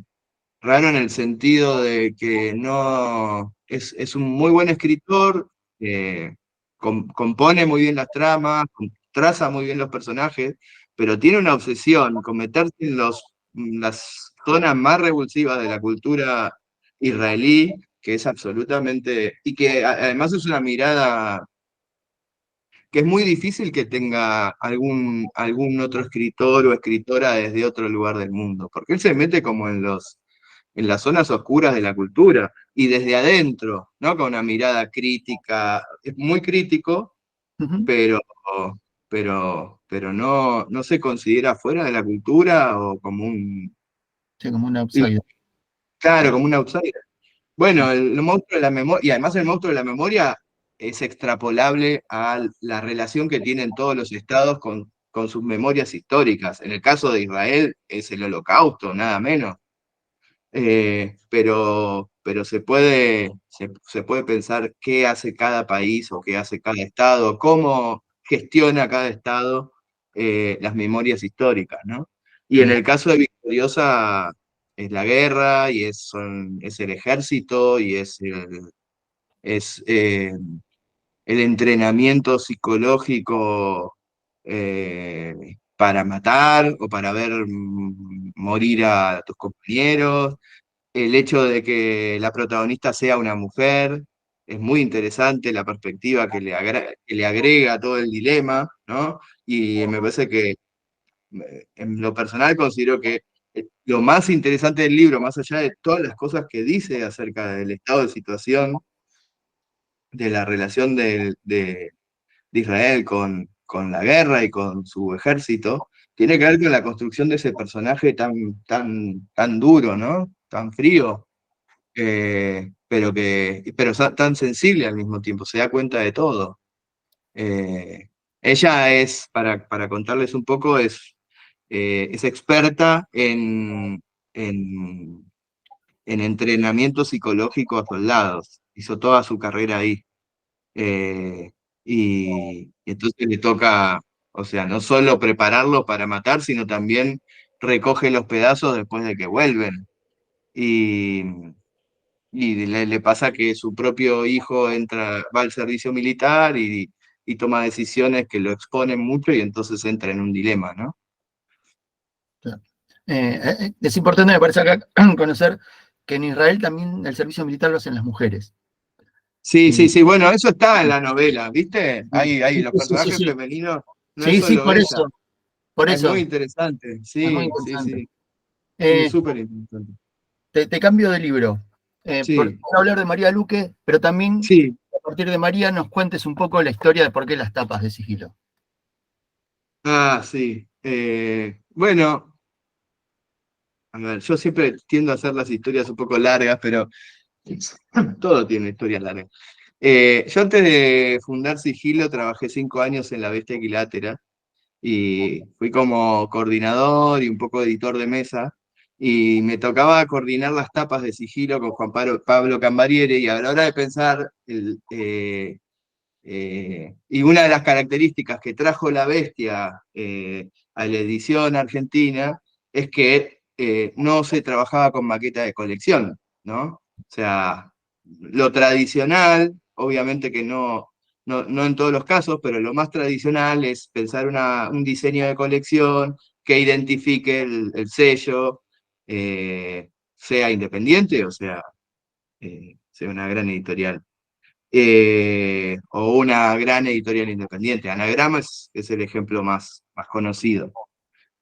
raro en el sentido de que no es un muy buen escritor, compone muy bien las tramas, traza muy bien los personajes, pero tiene una obsesión con meterse en las zonas más revulsivas de la cultura israelí, que es absolutamente, y que además es una mirada que es muy difícil que tenga algún otro escritor o escritora desde otro lugar del mundo, porque él se mete como en las zonas oscuras de la cultura y desde adentro, ¿no? Con una mirada crítica, es muy crítico, Ujú. pero, pero no se considera fuera de la cultura o como un, Sí, como un outsider. claro, como un outsider. Bueno, el monstruo de la memoria, y además el monstruo de la memoria es extrapolable a la relación que tienen todos los estados con sus memorias históricas. En el caso de Israel es el Holocausto, nada menos. Pero se puede pensar qué hace cada país o qué hace cada estado, cómo gestiona cada estado las memorias históricas, ¿no? Y en Claro. el caso de Victoriosa es la guerra y es el ejército y es el entrenamiento psicológico para matar o para ver morir a tus compañeros, el hecho de que la protagonista sea una mujer, es muy interesante la perspectiva que le agrega a todo el dilema, ¿no? Y me parece que en lo personal considero que lo más interesante del libro, más allá de todas las cosas que dice acerca del estado de situación, de la relación de Israel con la guerra y con su ejército, tiene que ver con la construcción de ese personaje tan duro, ¿no? Tan frío, pero tan sensible al mismo tiempo, se da cuenta de todo. Eh, Ella para contarles un poco, es experta en, en entrenamiento psicológico a soldados. Hizo toda su carrera ahí. Eh, y entonces le toca, o sea, no solo prepararlos para matar, sino también recoge los pedazos después de que vuelven. Y, y le pasa que su propio hijo va al servicio militar y toma decisiones que lo exponen mucho y entonces entra en un dilema, ¿no? Claro. Es importante, me parece acá, conocer que en Israel también el servicio militar lo hacen las mujeres. Sí, sí, Y, sí, bueno, eso está en la novela, ¿viste? Hay sí, los sí, sí, personajes sí. femeninos, no es Sí, sí, solo ella, por es muy eso, interesante, es muy sí, sí, interesante. sí, sí, Eh, súper interesante. te cambio de libro. Por Sí, hablar de María Luque, pero también sí. a partir de María nos cuentes un poco la historia de por qué las tapas de sigilo. Ah, sí. Bueno, a ver, yo siempre tiendo a hacer las historias un poco largas, pero todo tiene historias largas. Yo antes de fundar Sigilo trabajé 5 años en La Bestia Equilátera y fui como coordinador y un poco editor de mesa y me tocaba coordinar las tapas de Sigilo con Pablo Cambariere y a la hora de pensar y una de las características que trajo La Bestia a la edición argentina es que no se trabajaba con maqueta de colección, ¿no? O sea, lo tradicional, obviamente que no en todos los casos, pero lo más tradicional es pensar un diseño de colección que identifique el sello, sea independiente o sea una gran editorial o una gran editorial independiente. Anagrama es el ejemplo más conocido.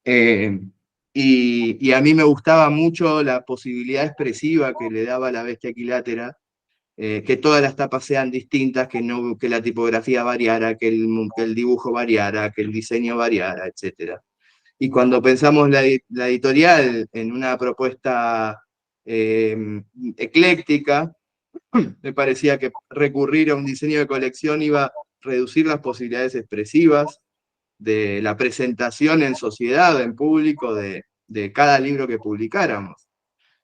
Eh, y a mí me gustaba mucho la posibilidad expresiva que le daba la bestia equilátera, que todas las tapas sean distintas, que la tipografía variara, que el dibujo variara, que el diseño variara, etc. Y cuando pensamos la editorial en una propuesta ecléctica, me parecía que recurrir a un diseño de colección iba a reducir las posibilidades expresivas de la presentación en sociedad, en público, de cada libro que publicáramos.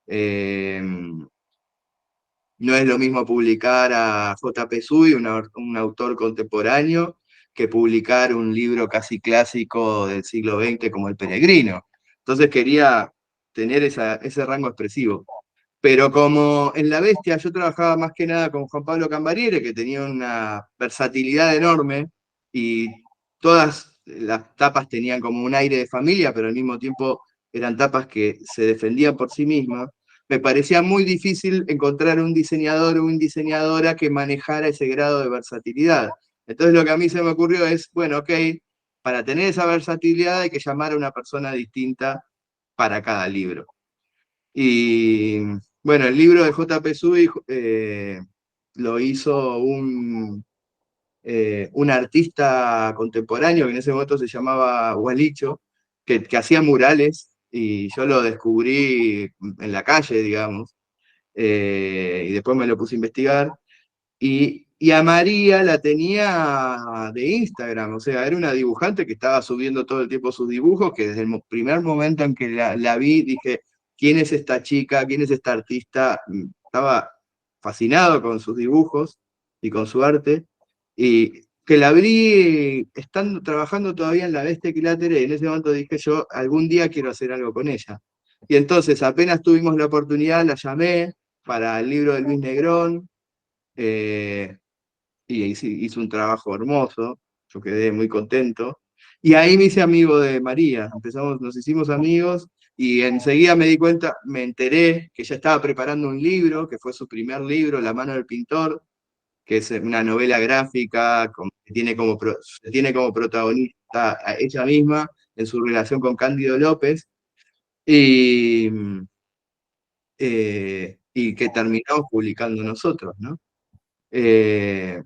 Eh, no es lo mismo publicar a J.P. Sui, un autor contemporáneo, que publicar un libro casi clásico del siglo XX como El Peregrino. Entonces quería tener ese rango expresivo. Pero como en La Bestia yo trabajaba más que nada con Juan Pablo Cambariere, que tenía una versatilidad enorme y todas las tapas tenían como un aire de familia, pero al mismo tiempo eran tapas que se defendían por sí mismas, me parecía muy difícil encontrar un diseñador o una diseñadora que manejara ese grado de versatilidad. Entonces lo que a mí se me ocurrió es, bueno, ok, para tener esa versatilidad hay que llamar a una persona distinta para cada libro. Y bueno, el libro de J.P. Subi lo hizo un artista contemporáneo que en ese momento se llamaba Gualicho, que hacía murales y yo lo descubrí en la calle, digamos, y después me lo puse a investigar. Y a María la tenía de Instagram, o sea, era una dibujante que estaba subiendo todo el tiempo sus dibujos, que desde el primer momento en que la vi dije, ¿quién es esta chica? ¿Quién es esta artista? Estaba fascinado con sus dibujos y con su arte, y que la vi estando trabajando todavía en la Bestia Equilátera, y en ese momento dije yo, algún día quiero hacer algo con ella. Y entonces apenas tuvimos la oportunidad, la llamé para el libro de Luis Negrón, eh, y hizo un trabajo hermoso, yo quedé muy contento. Y ahí me hice amigo de María, nos hicimos amigos y enseguida me di cuenta, me enteré que ella estaba preparando un libro, que fue su primer libro, La mano del pintor, que es una novela gráfica que tiene como protagonista a ella misma en su relación con Cándido López, y, y que terminamos publicando nosotros, ¿no? Eh,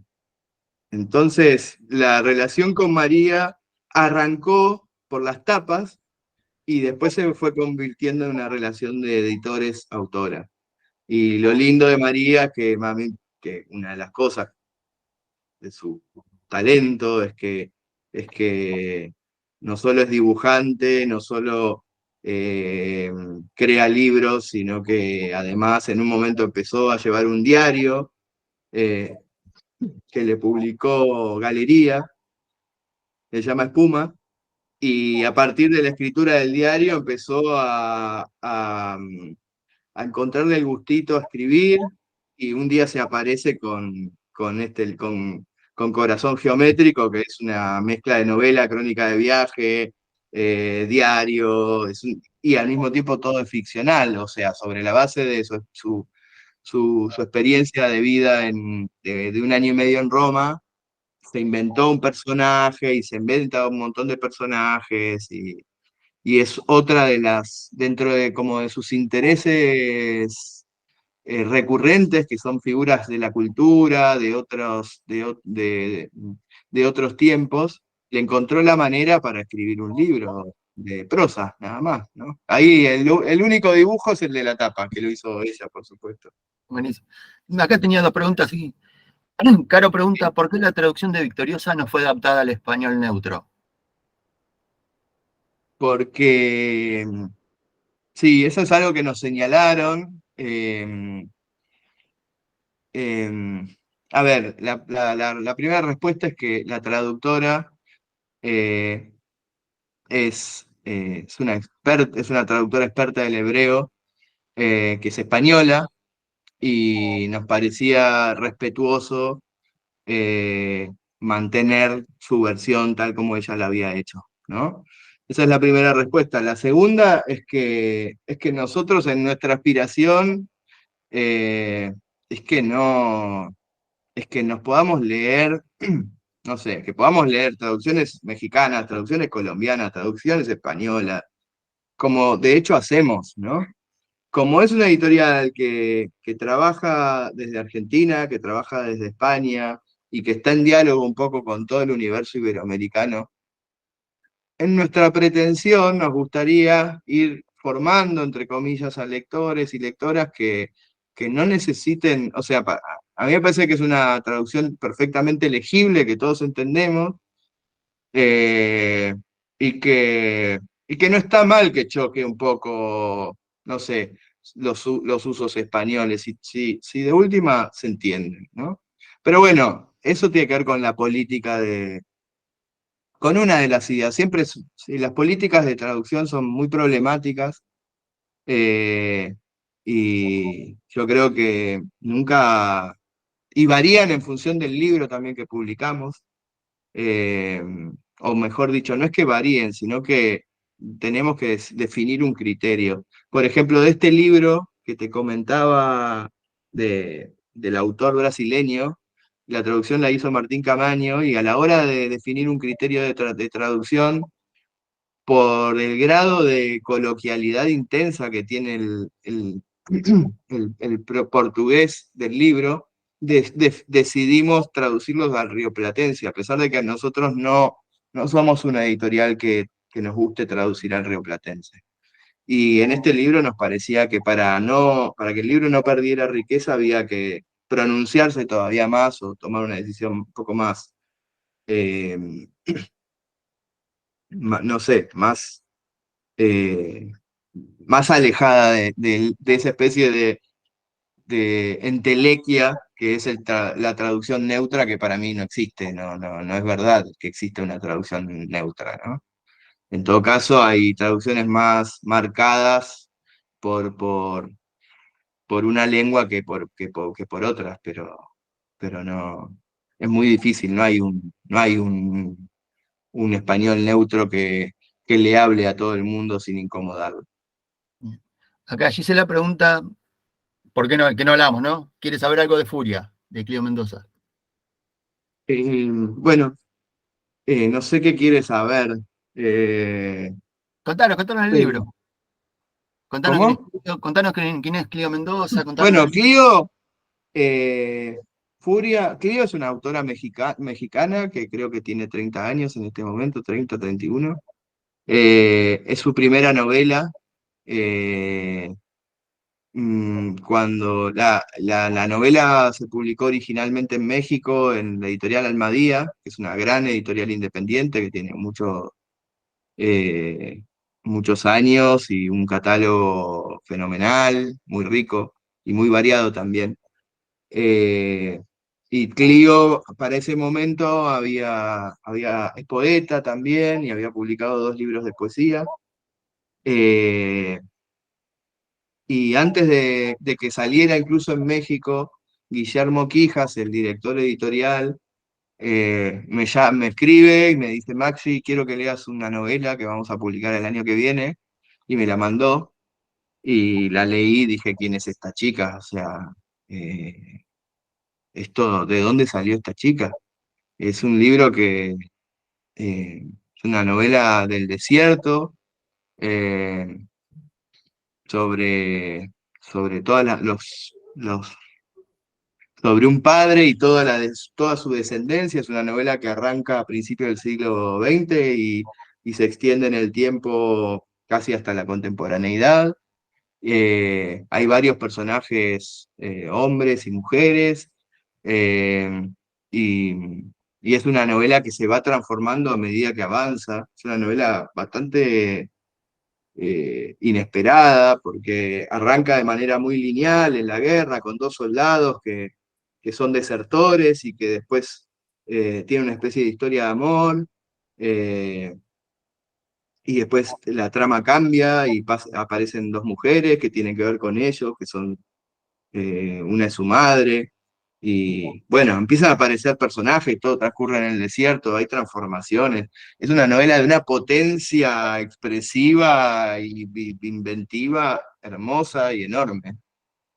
Entonces, la relación con María arrancó por las tapas y después se fue convirtiendo en una relación de editores-autora. Y lo lindo de María es que, mami, que una de las cosas de su talento es que no solo es dibujante, no solo crea libros, sino que además en un momento empezó a llevar un diario eh, que le publicó Galería, se llama Espuma, y a partir de la escritura del diario empezó a encontrarle el gustito a escribir, y un día se aparece con Corazón Geométrico, que es una mezcla de novela, crónica de viaje, diario, y al mismo tiempo todo es ficcional, o sea, sobre la base de su experiencia de vida de un año y medio en Roma, se inventó un personaje y se inventa un montón de personajes, y es otra de dentro de como de sus intereses recurrentes, que son figuras de la cultura, de otros tiempos, le encontró la manera para escribir un libro de prosa, nada más, ¿no? Ahí el único dibujo es el de la tapa, que lo hizo ella, por supuesto. Buenísimo. Acá tenía dos preguntas, sí. Caro pregunta, ¿por qué la traducción de Victoriosa no fue adaptada al español neutro? Porque, sí, eso es algo que nos señalaron. A ver, la primera respuesta es que la traductora eh, es una traductora experta del hebreo, que es española, y nos parecía respetuoso eh, mantener su versión tal como ella la había hecho, ¿no? Esa es la primera respuesta. La segunda es que nosotros en nuestra aspiración eh, es que no, es que nos podamos leer, no sé, que podamos leer traducciones mexicanas, traducciones colombianas, traducciones españolas, como de hecho hacemos, ¿no? Como es una editorial que trabaja desde Argentina, que trabaja desde España y que está en diálogo un poco con todo el universo iberoamericano, en nuestra pretensión nos gustaría ir formando, entre comillas, a lectores y lectoras que no necesiten, o sea, a mí me parece que es una traducción perfectamente legible, que todos entendemos, eh, y que no está mal que choque un poco, no sé, los usos españoles, si de última se entienden, ¿no? Pero bueno, eso tiene que ver con la política con una de las ideas. Sí, las políticas de traducción son muy problemáticas, eh, y yo creo que nunca, y varían en función del libro también que publicamos, eh, o mejor dicho, no es que varíen, sino que tenemos que definir un criterio. Por ejemplo, de este libro que te comentaba del autor brasileño, la traducción la hizo Martín Camaño, y a la hora de definir un criterio de traducción, por el grado de coloquialidad intensa que tiene portugués del libro, decidimos traducirlos al rioplatense, a pesar de que nosotros no somos una editorial que nos guste traducir al rioplatense. Y en este libro nos parecía que para que el libro no perdiera riqueza había que pronunciarse todavía más o tomar una decisión un poco más, eh, no sé, eh, más alejada de esa especie de entelequia que es la traducción neutra, que para mí no existe, no es verdad que existe una traducción neutra, ¿no? En todo caso, hay traducciones más marcadas por, por, por una lengua que por otras, pero no, es muy difícil, no hay un español neutro que le hable a todo el mundo sin incomodarlo. Acá Gisela pregunta, ¿por qué no, que no hablamos, no? ¿Quiere saber algo de Furia, de Clio Mendoza? Bueno, no sé qué quiere saber. Eh, Contanos el eh, libro. ¿Cómo? Contanos quién es Clio Mendoza, contanos Bueno, el libro. Clio, Clio es una autora mexicana que creo que tiene 30 años en este momento, 31. Es su primera novela. eh, Cuando la novela se publicó originalmente en México, en la editorial Almadía, que es una gran editorial independiente que tiene eh, muchos años y un catálogo fenomenal, muy rico y muy variado también. Eh, y Clio, para ese momento, es poeta también y había publicado 2 libros de poesía. Eh, y antes de que saliera incluso en México, Guillermo Quijas, el director editorial, me escribe y me dice: Maxi, quiero que leas una novela que vamos a publicar el año que viene, y me la mandó, y la leí y dije: ¿quién es esta chica? O sea, eh, ¿de dónde salió esta chica? Es un libro es una novela del desierto, eh, sobre, sobre sobre un padre y toda su descendencia. Es una novela que arranca a principios del siglo XX y se extiende en el tiempo casi hasta la contemporaneidad. Hay varios personajes, hombres y mujeres, eh, y, y es una novela que se va transformando a medida que avanza. Es una novela bastante inesperada, porque arranca de manera muy lineal en la guerra, con 2 soldados que son desertores y que después tienen una especie de historia de amor. eh, y después la trama cambia y aparecen 2 mujeres que tienen que ver con ellos, que son, una es su madre, y bueno, empiezan a aparecer personajes y todo transcurre en el desierto, hay transformaciones. Es una novela de una potencia expresiva y inventiva, hermosa y enorme.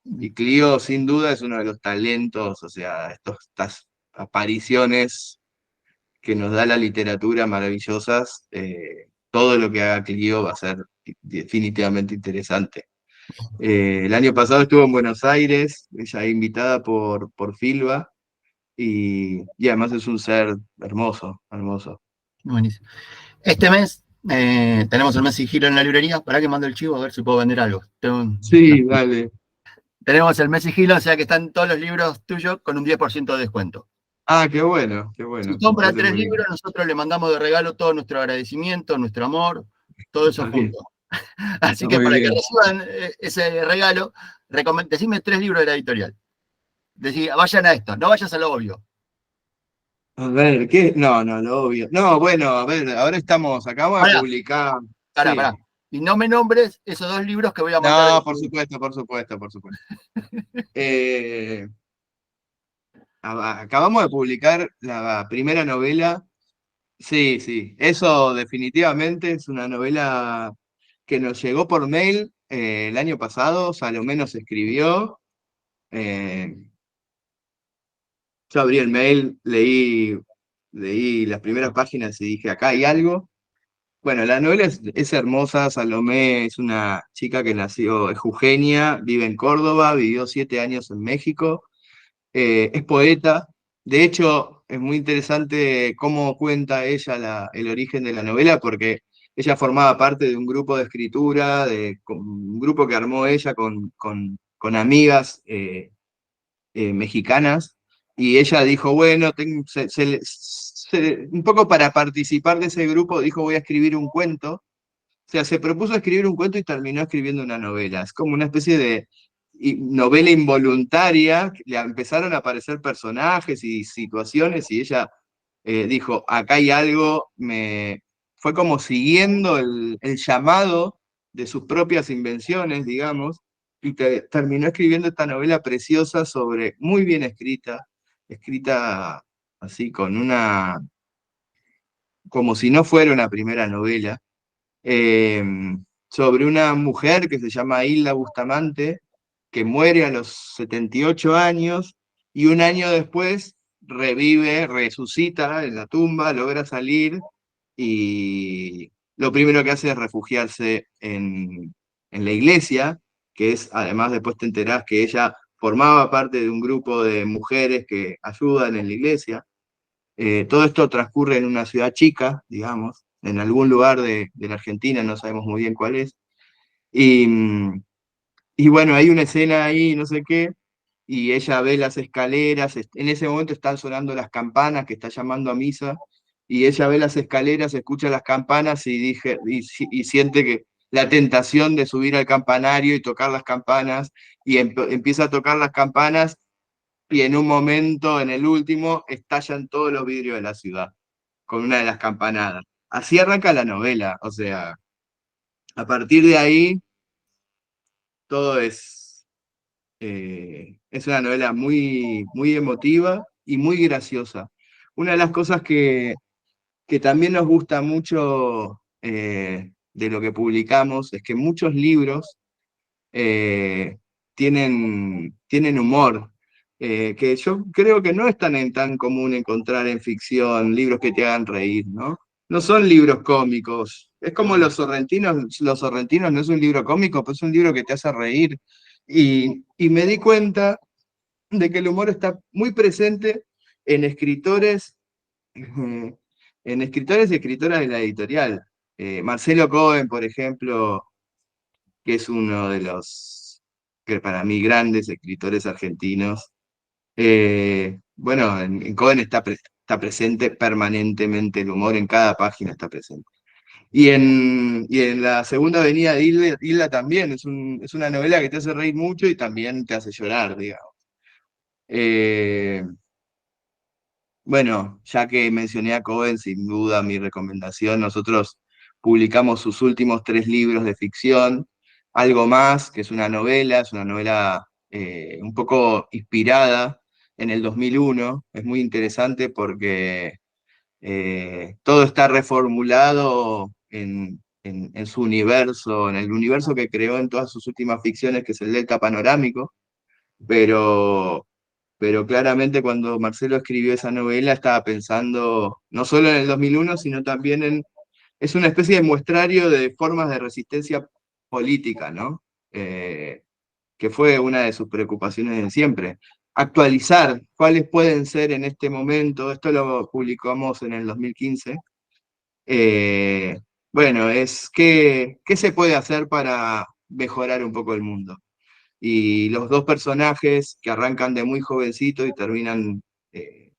Y Clio, sin duda, es uno de los talentos, o sea, estas apariciones que nos da la literatura maravillosas. Todo lo que haga Clio va a ser definitivamente interesante. El año pasado estuvo en Buenos Aires, ella invitada por Filba, y además es un ser hermoso, hermoso. Buenísimo. Este mes tenemos el Messi Giro en la librería. Para que mando el chivo a ver si puedo vender algo. Sí, dale. Tenemos el Messi Giro, o sea que están todos los libros tuyos con un 10% de descuento. Ah, qué Si bueno, me compra parece tres muy bien. libros, nosotros le mandamos de regalo todo nuestro agradecimiento, nuestro amor, todo eso Está bien, junto. Así está que muy para que bien. reciban ese regalo, decime 3 libros de la editorial. Vayan a esto, no vayas a lo obvio. A ver, ¿qué? No, lo obvio. No, bueno, a ver, ahora acabamos de Pará, publicar. pará. Sí. Y no me nombres esos 2 libros que voy a mandar a No, por distribuir. supuesto, por supuesto, por supuesto. Eh, Acabamos de publicar la primera novela. Sí, sí, eso definitivamente es una novela que nos llegó por mail, el año pasado. Salomé nos escribió, eh, Yo abrí el mail, leí las primeras páginas y dije, acá hay algo. Bueno, la novela es hermosa. Salomé es una chica que nació, es jujeña, vive en Córdoba, vivió 7 años en México, es poeta. De hecho, es muy interesante cómo cuenta ella el origen de la novela, porque ella formaba parte de un grupo de escritura, un grupo que armó ella con amigas mexicanas, y ella dijo, bueno, un poco para participar de ese grupo, dijo, voy a escribir un cuento. O sea, se propuso escribir un cuento y terminó escribiendo una novela. Es como una especie de novela involuntaria. Le empezaron a aparecer personajes y situaciones y ella dijo, acá hay algo. Fue como siguiendo el llamado de sus propias invenciones, digamos, y terminó escribiendo esta novela preciosa muy bien escrita así como si no fuera una primera novela, eh, sobre una mujer que se llama Hilda Bustamante, que muere a los 78 años y un año después revive, resucita en la tumba, logra salir y lo primero que hace es refugiarse en la iglesia, que es, además después te enterás que ella formaba parte de un grupo de mujeres que ayudan en la iglesia. Todo esto transcurre en una ciudad chica, digamos, en algún lugar de la Argentina, no sabemos muy bien cuál es. Y, y bueno, hay una escena ahí, no sé qué, y ella ve las escaleras, en ese momento están sonando las campanas que está llamando a misa, y ella ve las escaleras, escucha las campanas y siente que la tentación de subir al campanario y tocar las campanas, y empieza a tocar las campanas, y en un momento, en el último, estallan todos los vidrios de la ciudad con una de las campanadas. Así arranca la novela, o sea, a partir de ahí todo es una novela muy, muy emotiva y muy graciosa. Una de las cosas que también nos gusta mucho de lo que publicamos es que muchos libros eh, tienen humor, que yo creo que no es tan común encontrar en ficción libros que te hagan reír, ¿no? No son libros cómicos, es como Los Sorrentinos no es un libro cómico, pues es un libro que te hace reír. Y me di cuenta de que el humor está muy presente en escritores, en escritores y escritoras de la editorial. Marcelo Cohen, por ejemplo, que es uno de los, que para mí, grandes escritores argentinos. Bueno, en Cohen está presente permanentemente el humor, en cada página está presente. Y en La Segunda Avenida de Hilda también, es una novela que te hace reír mucho y también te hace llorar, digamos. Eh, bueno, ya que mencioné a Cohen, sin duda mi recomendación, nosotros publicamos sus últimos 3 libros de ficción, Algo Más, que es una novela un poco inspirada en el 2001, es muy interesante porque todo está reformulado en su universo, en el universo que creó en todas sus últimas ficciones, que es el Delta Panorámico, pero claramente cuando Marcelo escribió esa novela estaba pensando no solo en el 2001, sino también es una especie de muestrario de formas de resistencia política, ¿no? Que fue una de sus preocupaciones de siempre. Actualizar cuáles pueden ser en este momento, esto lo publicamos en el 2015, eh, bueno, qué se puede hacer para mejorar un poco el mundo. Y los dos personajes que arrancan de muy jovencitos y terminan eh,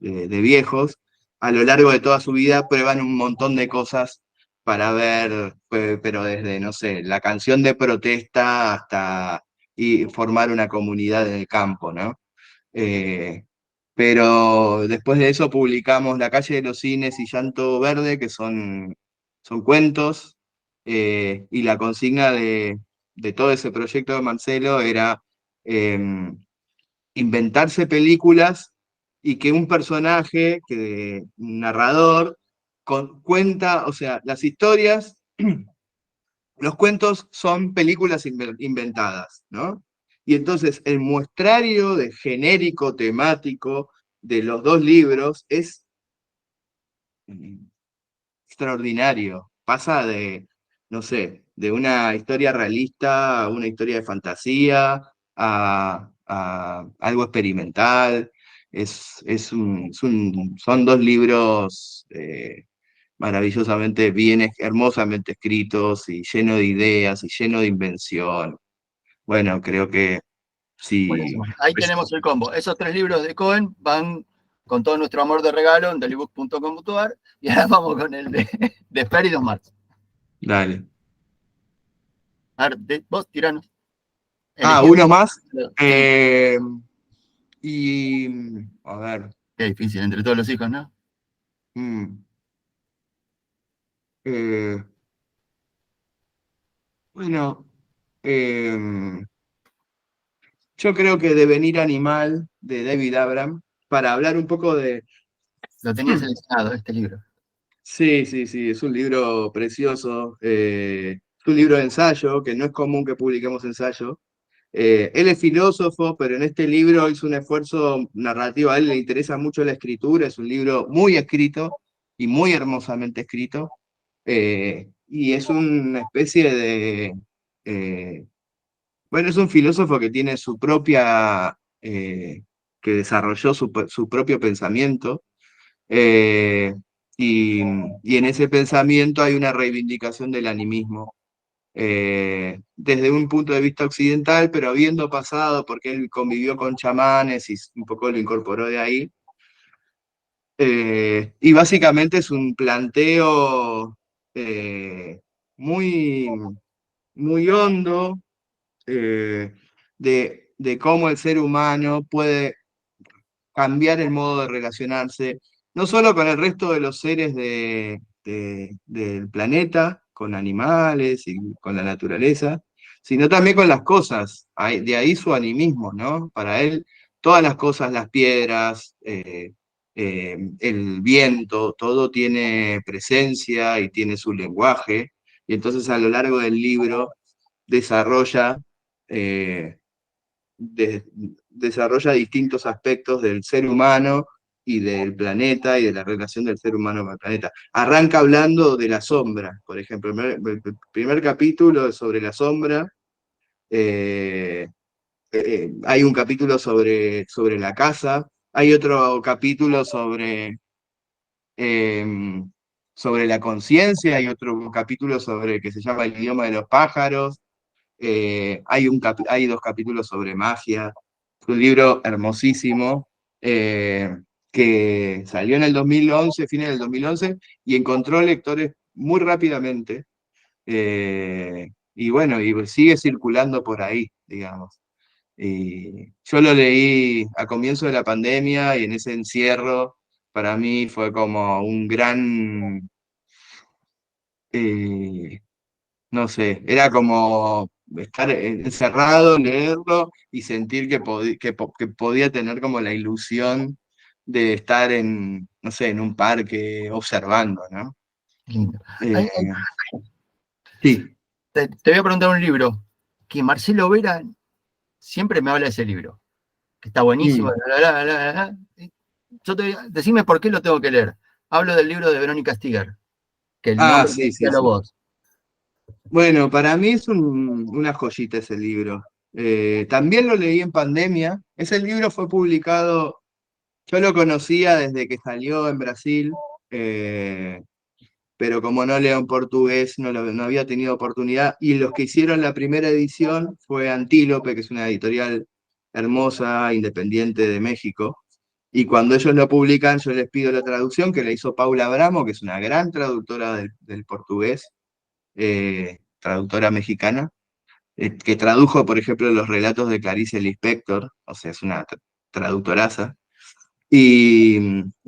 de viejos, a lo largo de toda su vida prueban un montón de cosas para ver, pero desde, no sé, la canción de protesta hasta y formar una comunidad en el campo, ¿no? Eh, pero después de eso publicamos La calle de los cines y Llanto Verde, que son cuentos, y la consigna de todo ese proyecto de Marcelo era eh, inventarse películas y que un personaje, un narrador, cuenta, o sea, las historias, los cuentos son películas inventadas, ¿no? Y entonces el muestrario de genérico temático de los dos libros es extraordinario. Pasa de, no sé, de una historia realista a una historia de fantasía, a algo experimental. Son dos libros maravillosamente bien, hermosamente escritos y lleno de ideas y lleno de invención. Bueno, creo que sí. Buenísimo. Ahí tenemos el combo. Esos 3 libros de Cohen van con todo nuestro amor de regalo en dailybook.com.ar y ahora vamos con el de Fer y Don Marx. Dale. A ver, vos tiranos. Ah, Elegí uno más. sí, Eh, y, a ver. qué difícil entre todos los hijos, ¿no? mm, eh, bueno, eh, yo creo que Devenir Animal de David Abram, para hablar un poco de... Lo tenía seleccionado, este libro. Sí, sí, sí, es un libro precioso, es un libro de ensayo, que no es común que publiquemos ensayo. Él es filósofo, pero en este libro hizo un esfuerzo narrativo, a él le interesa mucho la escritura, es un libro muy escrito y muy hermosamente escrito, y es una especie de... eh, bueno, es un filósofo que tiene su propia, que desarrolló su propio pensamiento, eh, y, y en ese pensamiento hay una reivindicación del animismo, desde un punto de vista occidental, pero habiendo pasado, porque él convivió con chamanes y un poco lo incorporó de ahí, y básicamente es un planteo muy, muy hondo, de cómo el ser humano puede cambiar el modo de relacionarse, no solo con el resto de los seres del planeta, con animales y con la naturaleza, sino también con las cosas. De ahí su animismo, ¿no? Para él, todas las cosas, las piedras, el viento, todo tiene presencia y tiene su lenguaje, y entonces a lo largo del libro desarrolla eh, de- desarrolla distintos aspectos del ser humano y del planeta y de la relación del ser humano con el planeta. Arranca hablando de la sombra, por ejemplo. El primer capítulo es sobre la sombra. eh, Hay un capítulo sobre la casa. Hay otro capítulo eh, sobre la conciencia. Hay otro capítulo sobre que se llama El idioma de los pájaros. Hay dos capítulos sobre magia. Es un libro hermosísimo, eh, que salió en el 2011, fines del 2011, y encontró lectores muy rápidamente. Y bueno, y sigue circulando por ahí, digamos. Y yo lo leí a comienzo de la pandemia y en ese encierro para mí fue como un gran, eh, no sé, era como estar encerrado, leerlo y sentir que podía tener como la ilusión de estar en, no sé, en un parque observando, ¿no? Lindo. Eh, sí. Te voy a preguntar un libro que Marcelo Vera siempre me habla de ese libro, que está buenísimo. Mm. Decime por qué lo tengo que leer. Hablo del libro de Verónica Stiger, que el Ah, nombre sí, sí, lo sí. vos. Bueno, para mí es una joyita ese libro. También lo leí en pandemia. Ese libro fue publicado, yo lo conocía desde que salió en Brasil, eh, pero como no leo en portugués, no había tenido oportunidad. Y los que hicieron la primera edición fue Antílope, que es una editorial hermosa, independiente de México. Y cuando ellos lo publican, yo les pido la traducción, que la hizo Paula Abramo, que es una gran traductora del portugués, traductora mexicana, que tradujo, por ejemplo, los relatos de Clarice Lispector, o sea, es una traductoraza. Y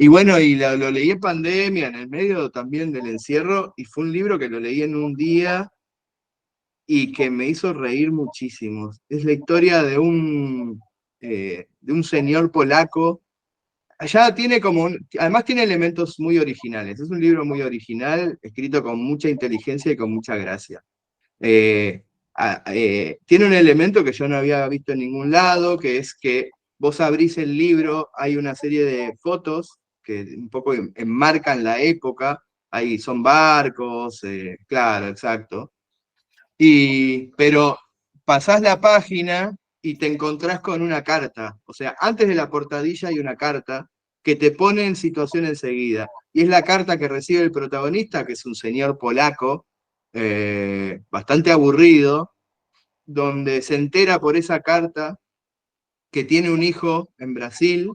bueno, y lo leí en pandemia, en el medio también del encierro, y fue un libro que lo leí en un día y que me hizo reír muchísimo. Es la historia de un señor polaco. Allá tiene además tiene elementos muy originales. Es un libro muy original, escrito con mucha inteligencia y con mucha gracia. tiene un elemento que yo no había visto en ningún lado, que es que vos abrís el libro, hay una serie de fotos que un poco enmarcan la época, ahí son barcos, claro, exacto. Pero pasás la página y te encontrás con una carta. O sea, antes de la portadilla hay una carta que te pone en situación enseguida. Y es la carta que recibe el protagonista, que es un señor polaco, bastante aburrido, donde se entera por esa carta que tiene un hijo en Brasil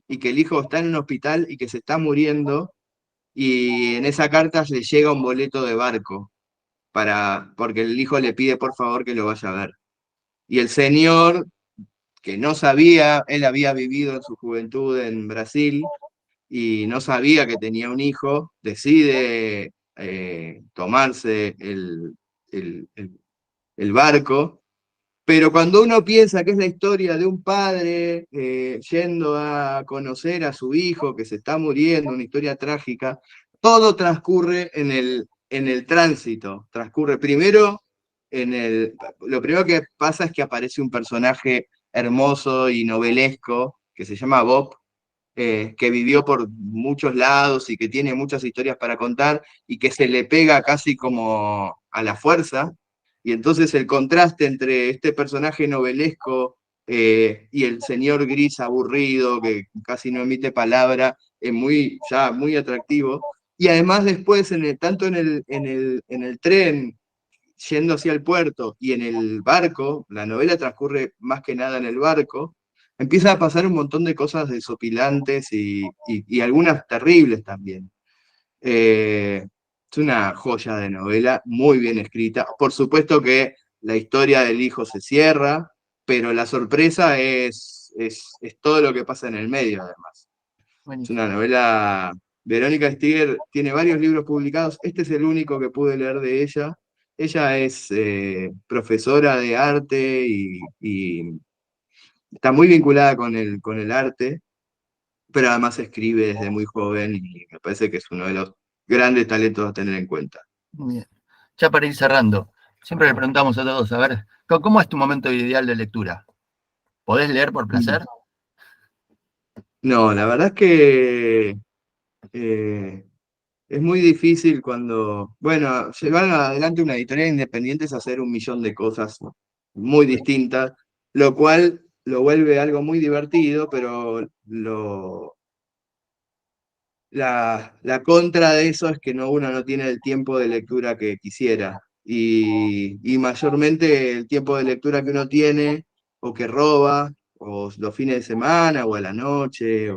y que el hijo está en un hospital y que se está muriendo. Y en esa carta le llega un boleto de barco porque el hijo le pide por favor que lo vaya a ver. Y el señor, que no sabía, él había vivido en su juventud en Brasil y no sabía que tenía un hijo, decide tomarse el barco. Pero cuando uno piensa que es la historia de un padre yendo a conocer a su hijo que se está muriendo, una historia trágica, todo transcurre en el tránsito. Transcurre primero lo primero que pasa es que aparece un personaje hermoso y novelesco que se llama Bob, que vivió por muchos lados y que tiene muchas historias para contar y que se le pega casi como a la fuerza. Y entonces el contraste entre este personaje novelesco y el señor gris aburrido que casi no emite palabra es ya muy atractivo. Y además después, tanto en el tren yendo hacia el puerto y en el barco, la novela transcurre más que nada en el barco, empieza a pasar un montón de cosas desopilantes y algunas terribles también. Es una joya de novela, muy bien escrita. Por supuesto que la historia del hijo se cierra, pero la sorpresa es todo lo que pasa en el medio, además. Es Buenísimo. una novela. Verónica Stiger tiene varios libros publicados. Este es el único que pude leer de ella. Ella es profesora de arte y está muy vinculada con el arte, pero además escribe desde muy joven y me parece que es uno de los grandes talentos a tener en cuenta. Muy bien. Ya para ir cerrando, siempre le preguntamos a todos, a ver, ¿cómo es tu momento ideal de lectura? ¿Podés leer por placer? No, la verdad es que eh, es muy difícil bueno, llevar adelante una editorial independiente es hacer un millón de cosas muy distintas, lo cual lo vuelve algo muy divertido, pero la contra de eso es que uno no tiene el tiempo de lectura que quisiera. Y mayormente el tiempo de lectura que uno tiene, o que roba, o los fines de semana, o a la noche,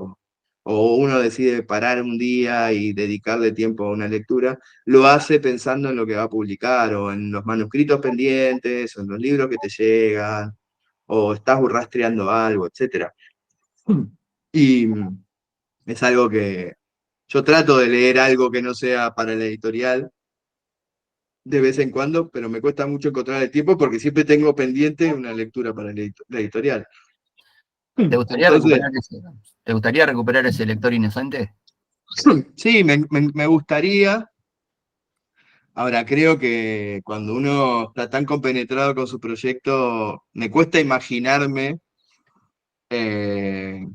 o uno decide parar un día y dedicarle tiempo a una lectura, lo hace pensando en lo que va a publicar, o en los manuscritos pendientes, o en los libros que te llegan, o estás rastreando algo, etc. Y es algo que yo trato de leer algo que no sea para la editorial de vez en cuando, pero me cuesta mucho encontrar el tiempo porque siempre tengo pendiente una lectura para la editorial. ¿Te gustaría Entonces, recuperar ese, ¿te gustaría recuperar ese lector inocente? sí, me gustaría. Ahora, creo que cuando uno está tan compenetrado con su proyecto, eh,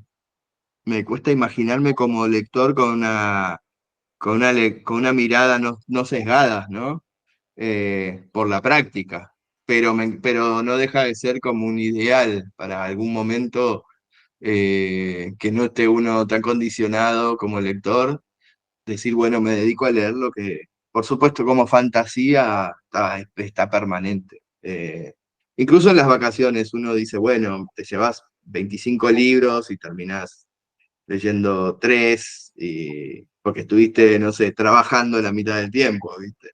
me cuesta imaginarme como lector con una mirada no sesgada, ¿no? Por la práctica, pero no deja de ser como un ideal para algún momento que no esté uno tan condicionado como lector, decir, bueno, me dedico a leer lo que, por supuesto, como fantasía está permanente. Incluso en las vacaciones uno dice, bueno, te llevas 25 libros y terminás leyendo 3, porque estuviste, no sé, trabajando la mitad del tiempo, ¿viste?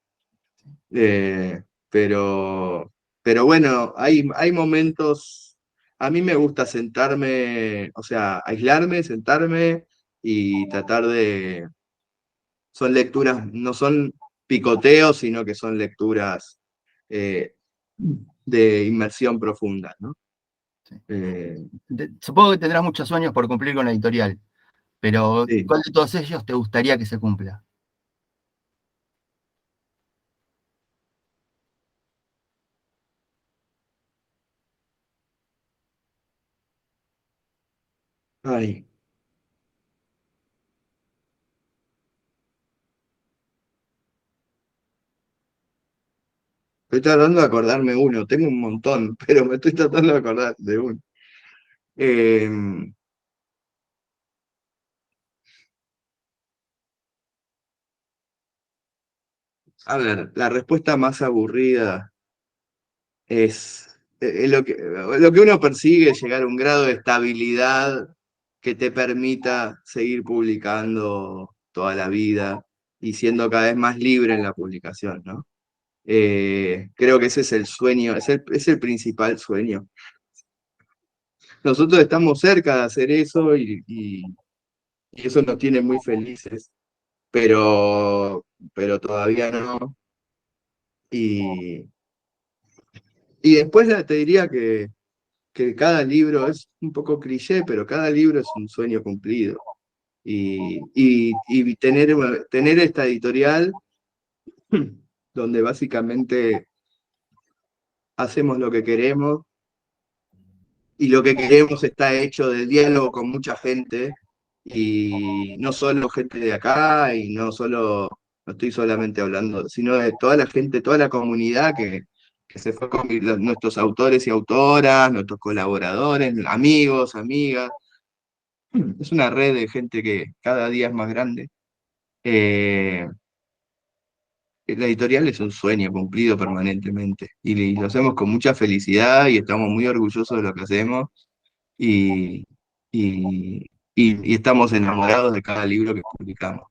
Eh, pero, pero bueno, hay momentos, a mí me gusta sentarme, o sea, aislarme, sentarme y tratar son lecturas, no son picoteos, sino que son lecturas eh, de inmersión profunda, ¿no? Sí. Eh, Supongo que tendrás muchos sueños por cumplir con la editorial, pero sí. ¿cuál de todos ellos te gustaría que se cumpla? Ay, estoy tratando de acordarme uno, tengo un montón, pero me estoy tratando de acordar de uno. Eh, a ver, la respuesta más aburrida es lo que uno persigue, es llegar a un grado de estabilidad que te permita seguir publicando toda la vida y siendo cada vez más libre en la publicación, ¿no? Creo que ese es el sueño, es el principal sueño. Nosotros estamos cerca de hacer eso y eso nos tiene muy felices, pero todavía no. Y, y después te diría que cada libro es un poco cliché, pero cada libro es un sueño cumplido. Y tener esta editorial donde básicamente hacemos lo que queremos y lo que queremos está hecho del diálogo con mucha gente y no solo gente de acá y no estoy solamente hablando, sino de toda la gente, toda la comunidad que se fue con nuestros autores y autoras, nuestros colaboradores, amigos, amigas. Es una red de gente que cada día es más grande. Eh, la editorial es un sueño cumplido permanentemente y lo hacemos con mucha felicidad y estamos muy orgullosos de lo que hacemos y, y, y estamos enamorados de cada libro que publicamos.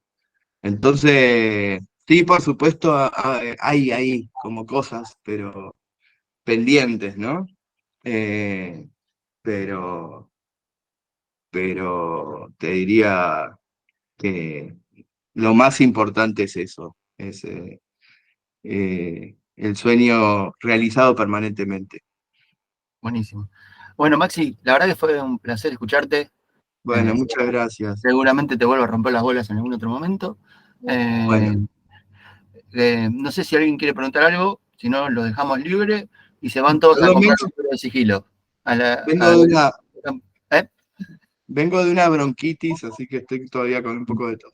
Entonces, sí, por supuesto, hay como cosas, pero pendientes, ¿no? Eh, pero, pero te diría que lo más importante es eso, es el sueño realizado permanentemente. Buenísimo. Bueno, Maxi, la verdad que fue un placer escucharte. Bueno, muchas gracias. Seguramente te vuelvo a romper las bolas en algún otro momento. Eh, Bueno, no sé si alguien quiere preguntar algo, si no, lo dejamos libre y se van todos a perdón, comprar un libro de sigilo. vengo de una, ¿Eh? vengo de una bronquitis, así que estoy todavía con un poco de tos.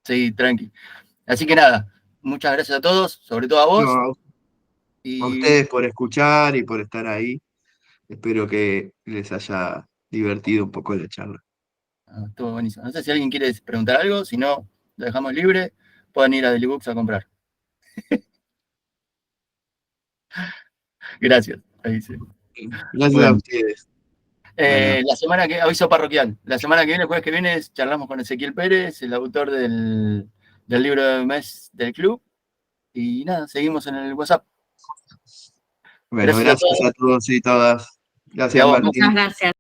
Sí, tranqui. Así que nada, muchas gracias a todos, sobre todo a No, vos. a Y ustedes por escuchar y por estar ahí. Espero que les haya divertido un poco la charla. estuvo buenísimo. No sé si alguien quiere preguntar algo, si no, lo dejamos libre. Pueden ir a Daily Books a comprar. Gracias. Ahí sí. Gracias a Bueno, ustedes. Bueno, la semana que, aviso parroquial, la semana que viene, el jueves que viene, charlamos con Ezequiel Pérez, el autor del libro de mes del club. Y nada, seguimos en el WhatsApp. bueno, Gracias a gracias todos a todos y todas. y a Gracias, vos. Martín. Muchas gracias.